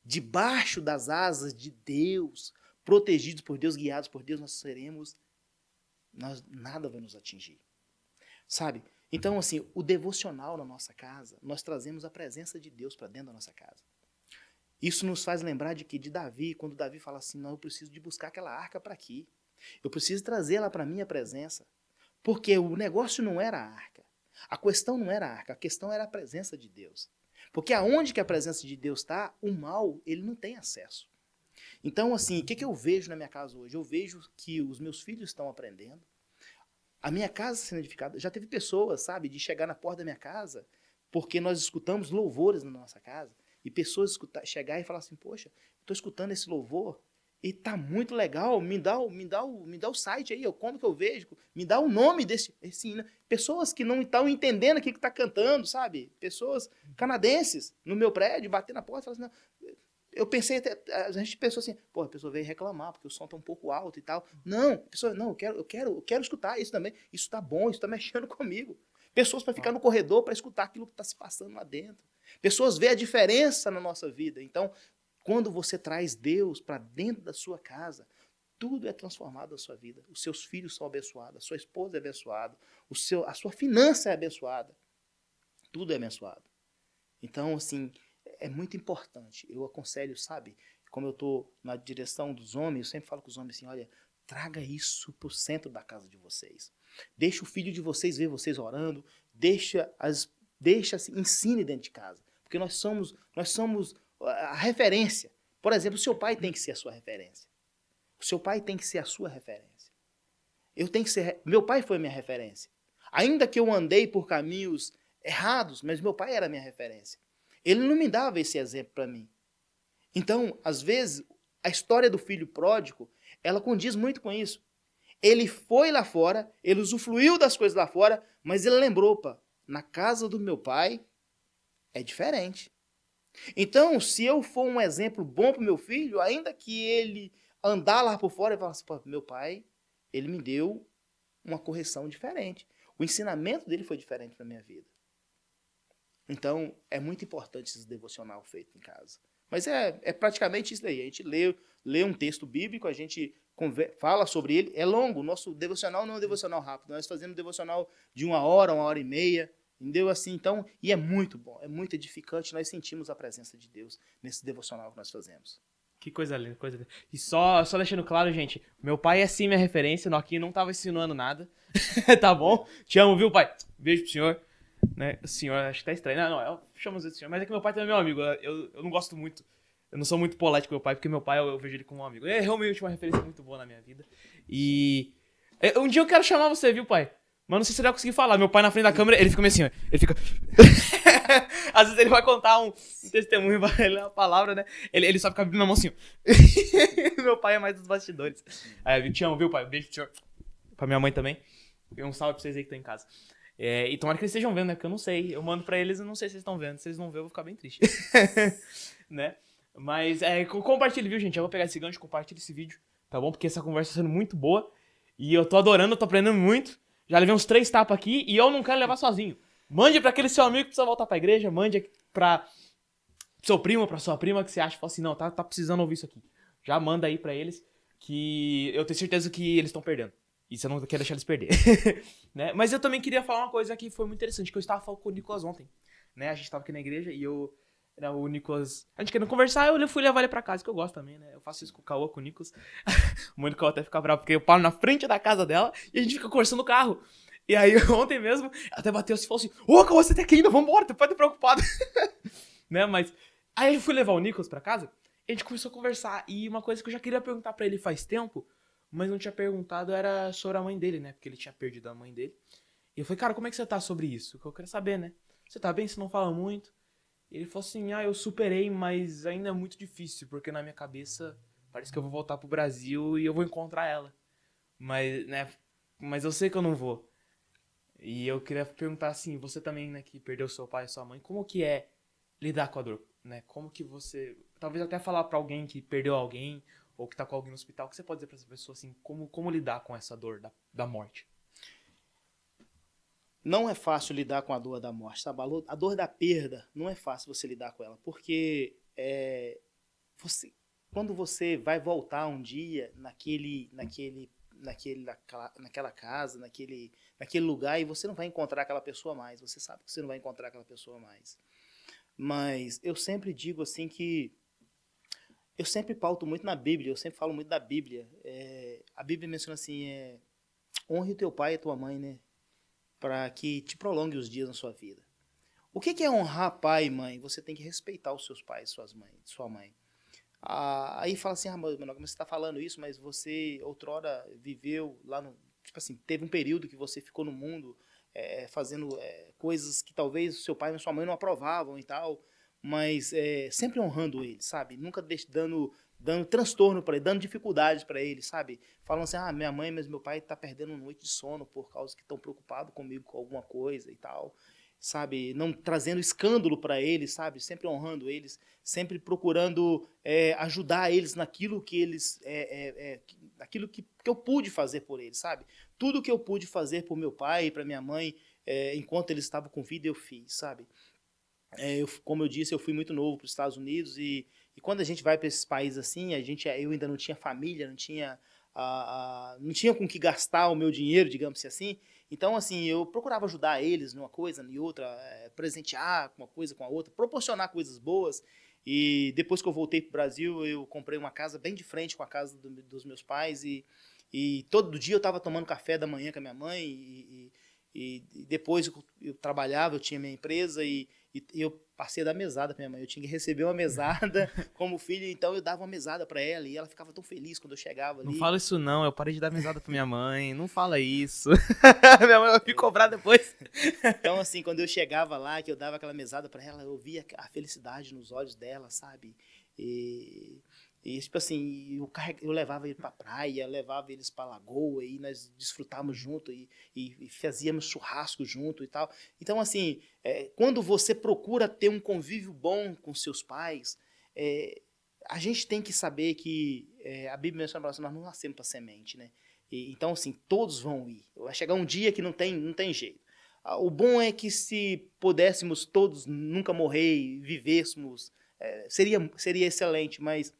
debaixo das asas de Deus, protegidos por Deus, guiados por Deus, nada vai nos atingir. Sabe? Então, assim, o devocional na nossa casa, nós trazemos a presença de Deus para dentro da nossa casa. Isso nos faz lembrar de Davi, quando Davi fala assim, não, eu preciso de buscar aquela arca para aqui. Eu preciso trazer ela para a minha presença. Porque o negócio não era a arca. A questão não era a arca, a questão era a presença de Deus. Porque aonde que a presença de Deus está, o mal, ele não tem acesso. Então, assim, o que eu vejo na minha casa hoje? Eu vejo que os meus filhos estão aprendendo. A minha casa sendo edificada. Já teve pessoas, sabe, de chegar na porta da minha casa, porque nós escutamos louvores na nossa casa, e pessoas chegar e falar assim, poxa, estou escutando esse louvor, e tá muito legal, me dá o site aí, como que eu vejo, me dá o nome desse hino. Pessoas que não estão entendendo o que está cantando, sabe? Pessoas canadenses no meu prédio, batendo na porta, falando assim, não, eu pensei, a gente pensou assim, pô, a pessoa veio reclamar, porque o som tá um pouco alto e tal. Não, a pessoa, não, eu quero escutar isso também. Isso tá bom, isso tá mexendo comigo. Pessoas para ficar no corredor para escutar aquilo que está se passando lá dentro. Pessoas veem a diferença na nossa vida. Então, quando você traz Deus para dentro da sua casa, tudo é transformado na sua vida. Os seus filhos são abençoados, a sua esposa é abençoada, a sua finança é abençoada. Tudo é abençoado. Então, assim, é muito importante. Eu aconselho, sabe, como eu estou na direção dos homens, eu sempre falo com os homens assim, olha, traga isso para o centro da casa de vocês. Deixa o filho de vocês ver vocês orando, ensine dentro de casa. Porque nós somos a referência. Por exemplo, o seu pai tem que ser a sua referência. O seu pai tem que ser a sua referência. Meu pai foi a minha referência. Ainda que eu andei por caminhos errados, mas meu pai era a minha referência. Ele não me dava esse exemplo para mim. Então, às vezes, a história do filho pródigo, ela condiz muito com isso. Ele foi lá fora, ele usufruiu das coisas lá fora, mas ele lembrou, na casa do meu pai é diferente. Então, se eu for um exemplo bom para o meu filho, ainda que ele andar lá por fora e falar assim, meu pai, ele me deu uma correção diferente. O ensinamento dele foi diferente para a minha vida. Então, é muito importante esse devocional feito em casa. Mas é praticamente isso daí. A gente lê um texto bíblico, a gente fala sobre ele. É longo, o nosso devocional não é um devocional rápido. Nós fazemos um devocional de 1 hora e meia, entendeu? Assim, então, e é muito bom, é muito edificante. Nós sentimos a presença de Deus nesse devocional que nós fazemos. Que coisa linda, coisa linda. E só deixando claro, gente, meu pai é sim minha referência, o Noquinho não tava insinuando nada. Tá bom? Te amo, viu, pai? Beijo pro senhor. Né? O senhor, acho que tá estranho. Não, eu chamo de senhor, mas é que meu pai também é meu amigo. Eu não gosto muito, eu não sou muito polite com meu pai, porque meu pai eu vejo ele como um amigo. É realmente uma referência muito boa na minha vida. E um dia eu quero chamar você, viu, pai? Mas não sei se ele vai conseguir falar. Meu pai na frente da câmera, ele fica meio assim, ó. Ele fica... Às vezes ele vai contar um testemunho, vai ler a palavra, né? Ele só fica abrindo na mão assim. Meu pai é mais dos bastidores. Eu te amo, viu, pai? Beijo pro senhor. Pra minha mãe também. E um salve pra vocês aí que estão em casa. E tomara que eles estejam vendo, né? Porque eu não sei. Eu mando pra eles e não sei se eles estão vendo. Se eles não verem, eu vou ficar bem triste. Né? Mas compartilhe, viu, gente? Eu vou pegar esse gancho, compartilhe esse vídeo, tá bom? Porque essa conversa tá sendo muito boa. E eu tô adorando, eu tô aprendendo muito. Já levei uns 3 tapas aqui e eu não quero levar sozinho. Mande pra aquele seu amigo que precisa voltar pra igreja. Mande pra seu primo, pra sua prima que você acha, fala assim, não, tá precisando ouvir isso aqui. Já manda aí pra eles que eu tenho certeza que eles estão perdendo. E você não quer deixar eles perder. Né? Mas eu também queria falar uma coisa que foi muito interessante, que eu estava falando com o Nicolas ontem. Né? A gente tava aqui na igreja e o Nicolas... A gente querendo conversar, eu fui levar ele pra casa, que eu gosto também, né? Eu faço isso com o Cauã, com o Nicolas. O Nicolas até fica bravo, porque eu paro na frente da casa dela e a gente fica conversando no carro. E aí, ontem mesmo, até bateu assim e falou assim, ô, Cauã, você tá aqui ainda, vambora, tu pode estar preocupado. Né? Mas aí eu fui levar o Nicolas pra casa e a gente começou a conversar. E uma coisa que eu já queria perguntar pra ele faz tempo, mas não tinha perguntado, era sobre a mãe dele, né? Porque ele tinha perdido a mãe dele. E eu falei, cara, como é que você tá sobre isso? Que eu quero saber, né? Você tá bem? Você não fala muito? E ele falou assim, eu superei, mas ainda é muito difícil, porque na minha cabeça parece que eu vou voltar pro Brasil e eu vou encontrar ela. Mas, né? Mas eu sei que eu não vou. E eu queria perguntar assim, você também, né, que perdeu seu pai e sua mãe, como que é lidar com a dor, né? Como que você, talvez até falar pra alguém que perdeu alguém, ou que tá com alguém no hospital, o que você pode dizer pra essa pessoa, assim, como lidar com essa dor da morte? Não é fácil lidar com a dor da morte, sabe? A dor da perda não é fácil você lidar com ela, porque quando você vai voltar um dia naquela casa, naquele lugar, e você não vai encontrar aquela pessoa mais, você sabe que você não vai encontrar aquela pessoa mais. Mas eu sempre digo assim que eu sempre pauto muito na Bíblia, eu sempre falo muito da Bíblia. A Bíblia menciona assim, honre o teu pai e a tua mãe, né? Para que te prolongue os dias na sua vida. O que é honrar pai e mãe? Você tem que respeitar os seus pais, sua mãe. Aí fala assim, mas você está falando isso, mas você outrora viveu lá no... Tipo assim, teve um período que você ficou no mundo fazendo coisas que talvez o seu pai e sua mãe não aprovavam e tal, mas sempre honrando eles, sabe? Nunca dando transtorno para ele, dando dificuldades para ele, sabe? Falando assim, minha mãe, mas meu pai está perdendo noite de sono por causa que estão preocupados comigo com alguma coisa e tal, sabe? Não trazendo escândalo para eles, sabe? Sempre honrando eles, sempre procurando ajudar eles naquilo que eles, naquilo que eu pude fazer por eles, sabe? Tudo que eu pude fazer por meu pai e para minha mãe, enquanto eles estavam com vida, eu fiz, sabe? Como eu disse, eu fui muito novo para os Estados Unidos e quando a gente vai para esses países assim, eu ainda não tinha família, não tinha com que gastar o meu dinheiro, digamos assim. Então, assim, eu procurava ajudar eles numa coisa, em outra, presentear uma coisa com a outra, proporcionar coisas boas. E depois que eu voltei para o Brasil, eu comprei uma casa bem de frente com a casa dos meus pais e todo dia eu estava tomando café da manhã com a minha mãe e depois eu trabalhava, eu tinha minha empresa e eu passei a dar mesada para minha mãe. Eu tinha que receber uma mesada como filho, então eu dava uma mesada para ela e ela ficava tão feliz quando eu chegava ali. Não fala isso não, eu parei de dar mesada pra minha mãe, não fala isso. Minha mãe vai me cobrar depois. Então, assim, quando eu chegava lá, que eu dava aquela mesada para ela, eu via a felicidade nos olhos dela, sabe? E tipo assim, eu levava ele pra praia, levava eles pra lagoa, e nós desfrutávamos junto, e fazíamos churrasco junto e tal. Então, assim, quando você procura ter um convívio bom com seus pais, a gente tem que saber que a Bíblia menciona assim, nós não nascemos para semente, né? Então, assim, todos vão ir. Vai chegar um dia que não tem jeito. O bom é que se pudéssemos todos nunca morrer e vivêssemos, seria excelente, mas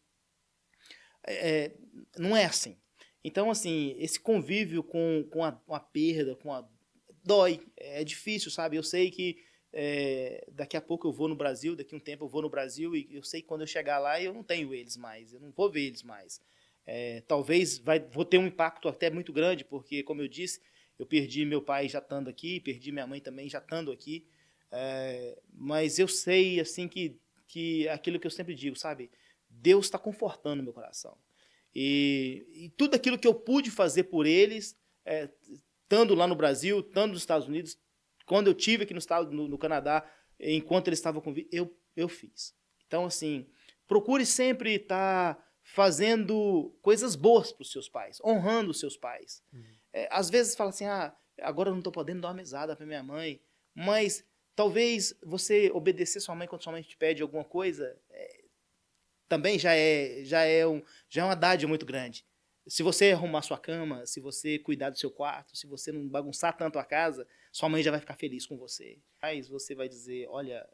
não é assim. Então, assim, esse convívio com a perda, dói, é difícil, sabe? Eu sei que daqui a pouco eu vou no Brasil, daqui a um tempo eu vou no Brasil e eu sei que quando eu chegar lá eu não tenho eles mais, eu não vou ver eles mais. Talvez vou ter um impacto até muito grande, porque, como eu disse, eu perdi meu pai já estando aqui, perdi minha mãe também já estando aqui, mas eu sei, assim, que aquilo que eu sempre digo, sabe? Deus está confortando meu coração. E tudo aquilo que eu pude fazer por eles, estando lá no Brasil, estando nos Estados Unidos, quando eu estive aqui no Canadá, enquanto ele estava com vida, eu fiz. Então, assim, procure sempre estar fazendo coisas boas para os seus pais, honrando os seus pais. Às vezes fala assim, agora eu não estou podendo dar uma mesada para minha mãe, mas talvez você obedecer sua mãe quando sua mãe te pede alguma coisa, também já é uma dádiva muito grande. Se você arrumar sua cama, se você cuidar do seu quarto, se você não bagunçar tanto a casa, sua mãe já vai ficar feliz com você. Mas você vai dizer, olha,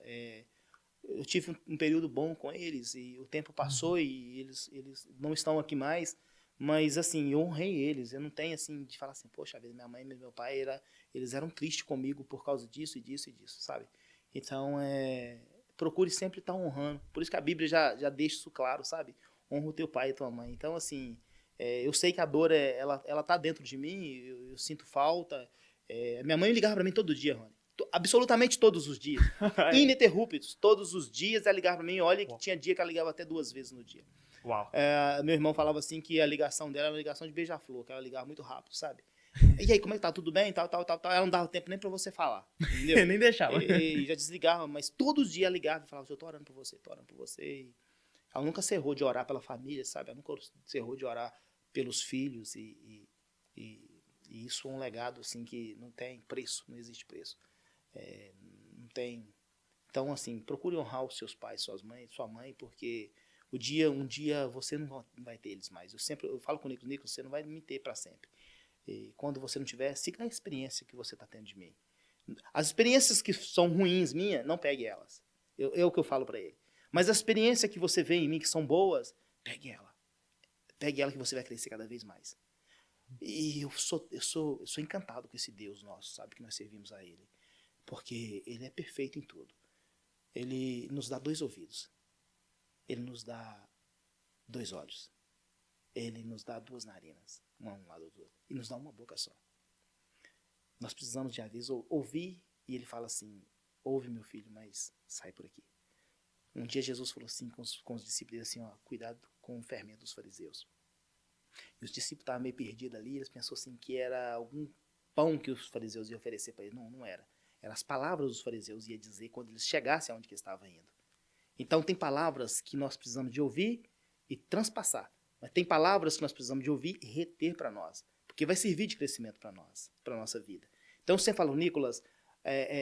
eu tive um período bom com eles e o tempo passou e eles não estão aqui mais, mas assim, eu honrei eles. Eu não tenho assim de falar assim, poxa vida, minha mãe e meu pai, eles eram tristes comigo por causa disso e disso e disso, sabe? Então, procure sempre estar honrando. Por isso que a Bíblia já deixa isso claro, sabe? Honra o teu pai e tua mãe. Então, assim, eu sei que a dor, ela tá dentro de mim, eu sinto falta. Minha mãe ligava para mim todo dia, Rony. Absolutamente todos os dias. Ininterruptos. Todos os dias ela ligava para mim. Olha que tinha dia que ela ligava até 2 vezes no dia. Uau. Meu irmão falava assim que a ligação dela era uma ligação de beija-flor, que ela ligava muito rápido, sabe? E aí, como é que tá? Tudo bem? Tal. Ela não dava tempo nem pra você falar. Entendeu? Nem deixava. E já desligava, mas todos os dias ela ligava e falava, eu tô orando por você, tô orando por você. E ela nunca cerrou de orar pela família, sabe? Ela nunca cerrou de orar pelos filhos. E isso é um legado, assim, que não tem preço, não existe preço. Não tem. Então, assim, procure honrar os seus pais, sua mãe, porque um dia você não vai ter eles mais. Eu falo com o Nicolas, você não vai me ter para sempre. E quando você não tiver, siga a experiência que você está tendo de mim. As experiências que são ruins minhas, não pegue elas. É o que eu falo para ele. Mas a experiência que você vê em mim que são boas, pegue ela. Pegue ela que você vai crescer cada vez mais. E eu sou encantado com esse Deus nosso, sabe? Que nós servimos a Ele. Porque Ele é perfeito em tudo. Ele nos dá 2 ouvidos. Ele nos dá 2 olhos. Ele nos dá 2 narinas, um lado do outro. E nos dá uma boca só. Nós precisamos de, às vezes, ouvir. E ele fala assim, ouve meu filho, mas sai por aqui. Um dia Jesus falou assim com os discípulos, assim, cuidado com o fermento dos fariseus. E os discípulos estavam meio perdidos ali, eles pensaram assim que era algum pão que os fariseus iam oferecer para eles. Não era. Eram as palavras dos fariseus iam dizer quando eles chegassem aonde que estavam indo. Então tem palavras que nós precisamos de ouvir e transpassar. Mas tem palavras que nós precisamos de ouvir e reter para nós. Porque vai servir de crescimento para nós, para a nossa vida. Então você falou, Nicolas,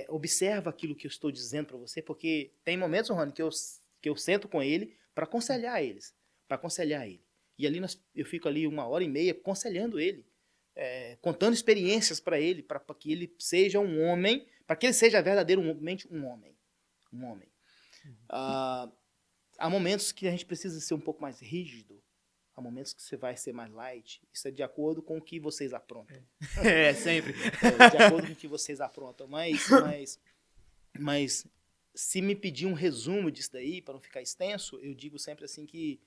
observa aquilo que eu estou dizendo para você, porque tem momentos, Rony, que eu sento com ele para aconselhar eles. Para aconselhar ele. E ali eu fico ali 1h30 aconselhando ele. Contando experiências para ele, para que ele seja um homem, para que ele seja verdadeiramente um homem. Um homem. Há momentos que a gente precisa ser um pouco mais rígido, há momentos que você vai ser mais light. Isso é de acordo com o que vocês aprontam. Sempre. De acordo com o que vocês aprontam. Mas se me pedir um resumo disso daí, para não ficar extenso, eu digo sempre assim que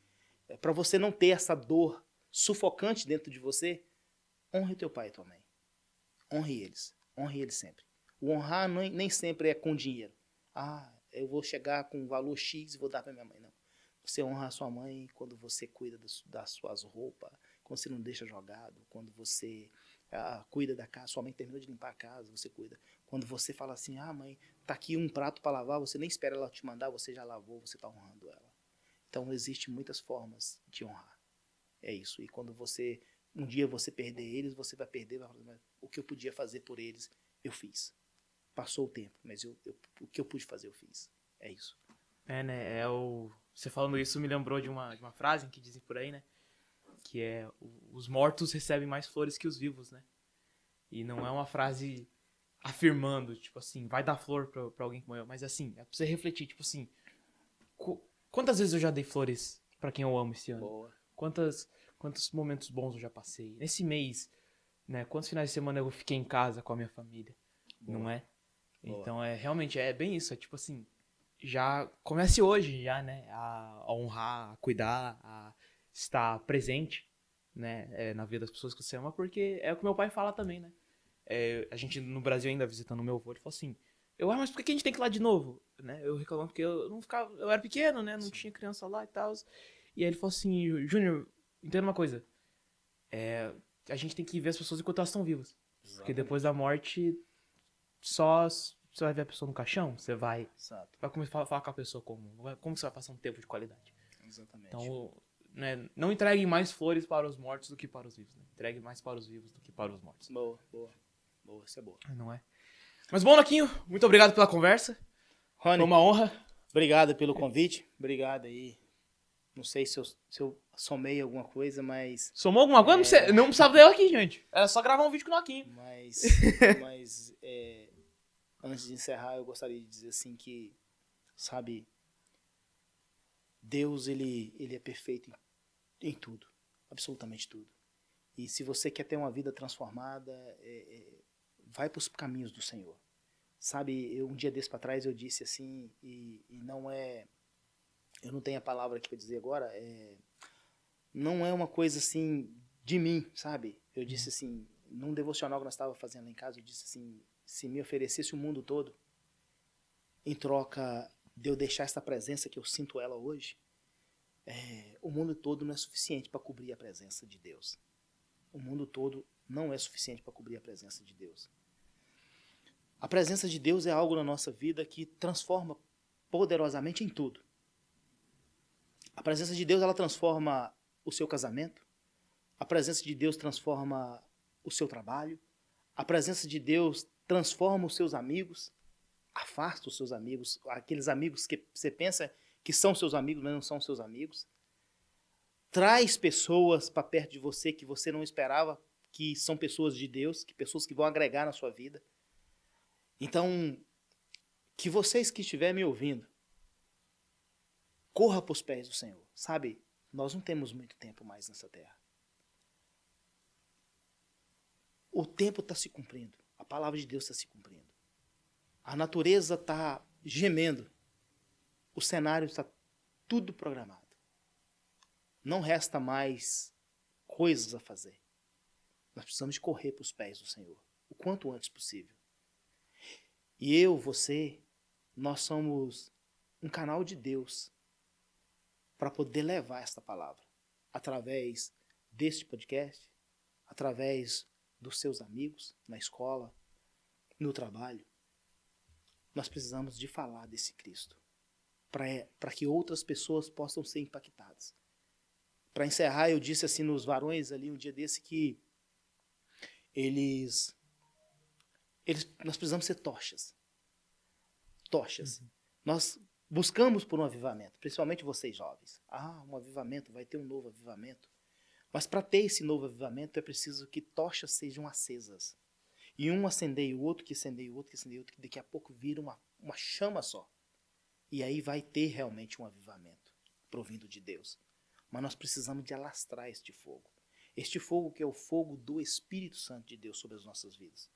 para você não ter essa dor sufocante dentro de você, honre teu pai e tua mãe. Honre eles sempre. O honrar nem sempre é com dinheiro. Eu vou chegar com um valor X e vou dar para minha mãe. Não. Você honra a sua mãe quando você cuida das suas roupas, quando você não deixa jogado, quando você cuida da casa, sua mãe terminou de limpar a casa, você cuida. Quando você fala assim, mãe, tá aqui um prato para lavar, você nem espera ela te mandar, você já lavou, você está honrando ela. Então, existem muitas formas de honrar. É isso. E quando um dia você perder eles, você vai perder, vai falar, o que eu podia fazer por eles, eu fiz. Passou o tempo, mas o que eu pude fazer, eu fiz. É isso. Né? Você falando isso me lembrou de uma frase que dizem por aí, né? Que os mortos recebem mais flores que os vivos, né? E não é uma frase afirmando, tipo assim, vai dar flor pra alguém que morreu. Mas assim, é pra você refletir, tipo assim, quantas vezes eu já dei flores pra quem eu amo esse ano? Boa. Quantos momentos bons eu já passei? Nesse mês, né? Quantos finais de semana eu fiquei em casa com a minha família? Boa. Não é? Boa. Então, realmente, é bem isso. É tipo assim, já comece hoje, já, né? A honrar, a cuidar, a estar presente, né? Na vida das pessoas que você ama, porque é o que meu pai fala também, né? A gente no Brasil ainda visitando o meu avô, ele falou assim, mas por que a gente tem que ir lá de novo? Né? Eu reclamando porque eu era pequeno, né? Não tinha criança lá e tal. E aí ele falou assim, Júnior, entenda uma coisa. A gente tem que ver as pessoas enquanto elas estão vivas. Exatamente. Porque depois da morte, só Você vai ver a pessoa no caixão, você vai Exato. começar a falar com a pessoa como você vai passar um tempo de qualidade. Exatamente. Então, né, não entregue mais flores para os mortos do que para os vivos. Né? Entregue mais para os vivos do que para os mortos. Boa. Isso é boa. Não é? Mas bom, Naquinho, muito obrigado pela conversa. Rony, Foi uma honra. obrigado pelo convite. Obrigado aí. Não sei se eu somei alguma coisa, mas... Somou alguma coisa? Não precisava ter eu aqui, gente. Era só gravar um vídeo com o Naquinho. Mas antes de encerrar, eu gostaria de dizer assim que, sabe, Deus, ele é perfeito em tudo. Absolutamente tudo. E se você quer ter uma vida transformada, vai para os caminhos do Senhor. Sabe, um dia desse para trás eu disse assim, e não é... Eu não tenho a palavra aqui para dizer agora, não é uma coisa assim de mim, sabe? Eu disse assim, num devocional que nós estávamos fazendo lá em casa, eu disse assim, se me oferecesse o mundo todo, em troca de eu deixar essa presença que eu sinto ela hoje, o mundo todo não é suficiente para cobrir a presença de Deus. O mundo todo não é suficiente para cobrir a presença de Deus. A presença de Deus é algo na nossa vida que transforma poderosamente em tudo. A presença de Deus, ela transforma o seu casamento. A presença de Deus transforma o seu trabalho. A presença de Deus transforma os seus amigos. Afasta os seus amigos, aqueles amigos que você pensa que são seus amigos, mas não são seus amigos. Traz pessoas para perto de você que você não esperava, que são pessoas de Deus, que pessoas que vão agregar na sua vida. Então, que vocês que estiverem me ouvindo, corra para os pés do Senhor. Sabe, nós não temos muito tempo mais nessa terra. O tempo está se cumprindo. A palavra de Deus está se cumprindo. A natureza está gemendo. O cenário está tudo programado. Não resta mais coisas a fazer. Nós precisamos de correr para os pés do Senhor, o quanto antes possível. E eu, você, nós somos um canal de Deus para poder levar esta palavra através deste podcast, através dos seus amigos, na escola, no trabalho. Nós precisamos de falar desse Cristo para que outras pessoas possam ser impactadas. Para encerrar, eu disse assim nos varões ali um dia desse que nós precisamos ser tochas. Tochas. Uhum. Nós buscamos por um avivamento, principalmente vocês jovens. Um avivamento, vai ter um novo avivamento. Mas para ter esse novo avivamento é preciso que tochas sejam acesas. E um acender, o outro que acender, o outro que acender, o outro que daqui a pouco vira uma chama só. E aí vai ter realmente um avivamento provindo de Deus. Mas nós precisamos de alastrar este fogo. Este fogo que é o fogo do Espírito Santo de Deus sobre as nossas vidas.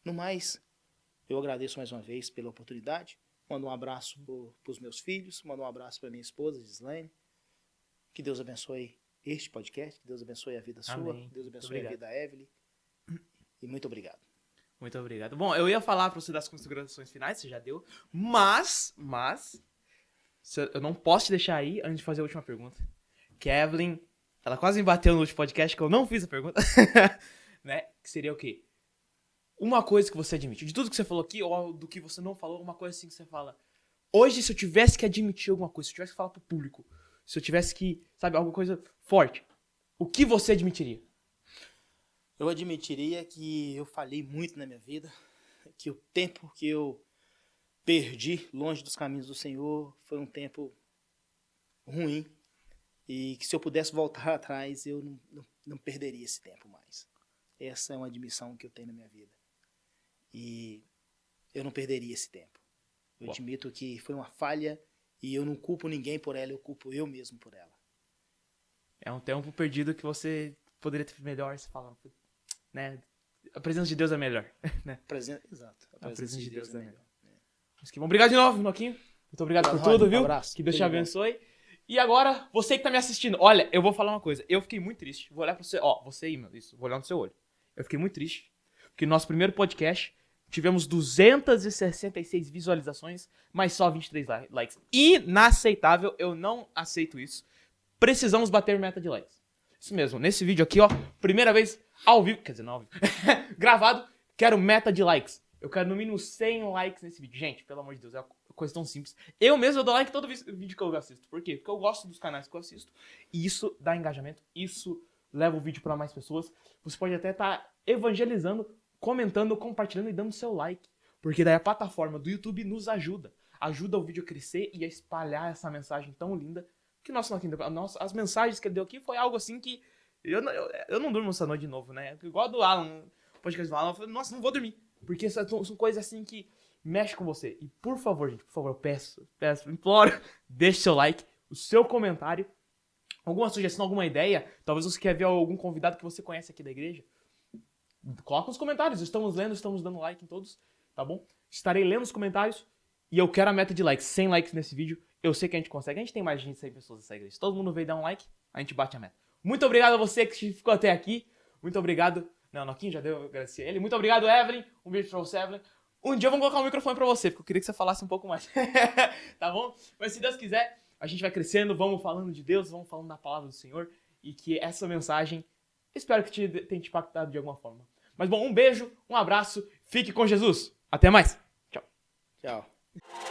No mais, eu agradeço mais uma vez pela oportunidade. Mando um abraço para os meus filhos. Mando um abraço para minha esposa, Gislaine. Que Deus abençoe este podcast. Que Deus abençoe a vida sua. Amém. Que Deus abençoe a vida da Evelyn. E muito obrigado. Muito obrigado. Bom, eu ia falar para você das considerações finais, você já deu. Mas, eu não posso te deixar aí antes de fazer a última pergunta. Que a Evelyn, ela quase me bateu no último podcast que eu não fiz a pergunta. Né? Que seria o quê? Uma coisa que você admite. De tudo que você falou aqui, ou do que você não falou, uma coisa assim que você fala. Hoje, se eu tivesse que admitir alguma coisa, se eu tivesse que falar pro público, se eu tivesse que, sabe, alguma coisa forte, o que você admitiria? Eu admitiria que eu falhei muito na minha vida, que o tempo que eu perdi longe dos caminhos do Senhor foi um tempo ruim, e que se eu pudesse voltar atrás, eu não perderia esse tempo mais. Essa é uma admissão que eu tenho na minha vida. E eu não perderia esse tempo. Eu admito que foi uma falha e eu não culpo ninguém por ela, eu culpo eu mesmo por ela. É um tempo perdido que você poderia ter melhor, você fala, né? A presença de Deus é melhor. Né? Exato. A presença de Deus é melhor. Mas que bom. Obrigado de novo, Noquinho. Muito obrigado por tudo, viu? Um abraço. Que Deus te abençoe. E agora, você que tá me assistindo, olha, eu vou falar uma coisa. Eu fiquei muito triste. Vou olhar pra você. Você aí, meu. Isso. Vou olhar no seu olho. Eu fiquei muito triste. Porque no nosso primeiro podcast, tivemos 266 visualizações, mas só 23 likes. Inaceitável. Eu não aceito isso. Precisamos bater meta de likes. Isso mesmo. Nesse vídeo aqui, primeira vez ao vivo. Quer dizer, não ao vivo. Gravado. Quero meta de likes. Eu quero no mínimo 100 likes nesse vídeo. Gente, pelo amor de Deus, é uma coisa tão simples. Eu mesmo dou like em todo vídeo que eu assisto. Por quê? Porque eu gosto dos canais que eu assisto. E isso dá engajamento. Isso leva o vídeo para mais pessoas. Você pode até estar evangelizando, comentando, compartilhando e dando seu like. Porque daí a plataforma do YouTube nos ajuda. Ajuda o vídeo a crescer e a espalhar essa mensagem tão linda. Que as mensagens que ele deu aqui foi algo assim que... Eu não durmo essa noite de novo, né? Igual do Alan, o podcast do Alan. Eu falei, nossa, não vou dormir. Porque são coisas assim que mexem com você. E por favor, gente, por favor, eu peço, imploro, deixe seu like, o seu comentário, alguma sugestão, alguma ideia. Talvez você quer ver algum convidado que você conhece aqui da igreja. Coloca nos comentários, estamos lendo, estamos dando like em todos, tá bom? Estarei lendo os comentários e eu quero a meta de likes, 100 likes nesse vídeo. Eu sei que a gente consegue, a gente tem mais de 100 pessoas nessa igreja. Se todo mundo veio dar um like, a gente bate a meta. Muito obrigado a você que ficou até aqui. Muito obrigado. Não, Noquinho já deu, eu agradeci a ele. Muito obrigado, Evelyn. Um beijo pra você, Evelyn. Um dia eu vou colocar o microfone pra você, porque eu queria que você falasse um pouco mais. Tá bom? Mas se Deus quiser, a gente vai crescendo, vamos falando de Deus, vamos falando da palavra do Senhor. E que essa mensagem, espero que tenha te impactado de alguma forma. Mas bom, um beijo, um abraço. Fique com Jesus. Até mais. Tchau. Tchau.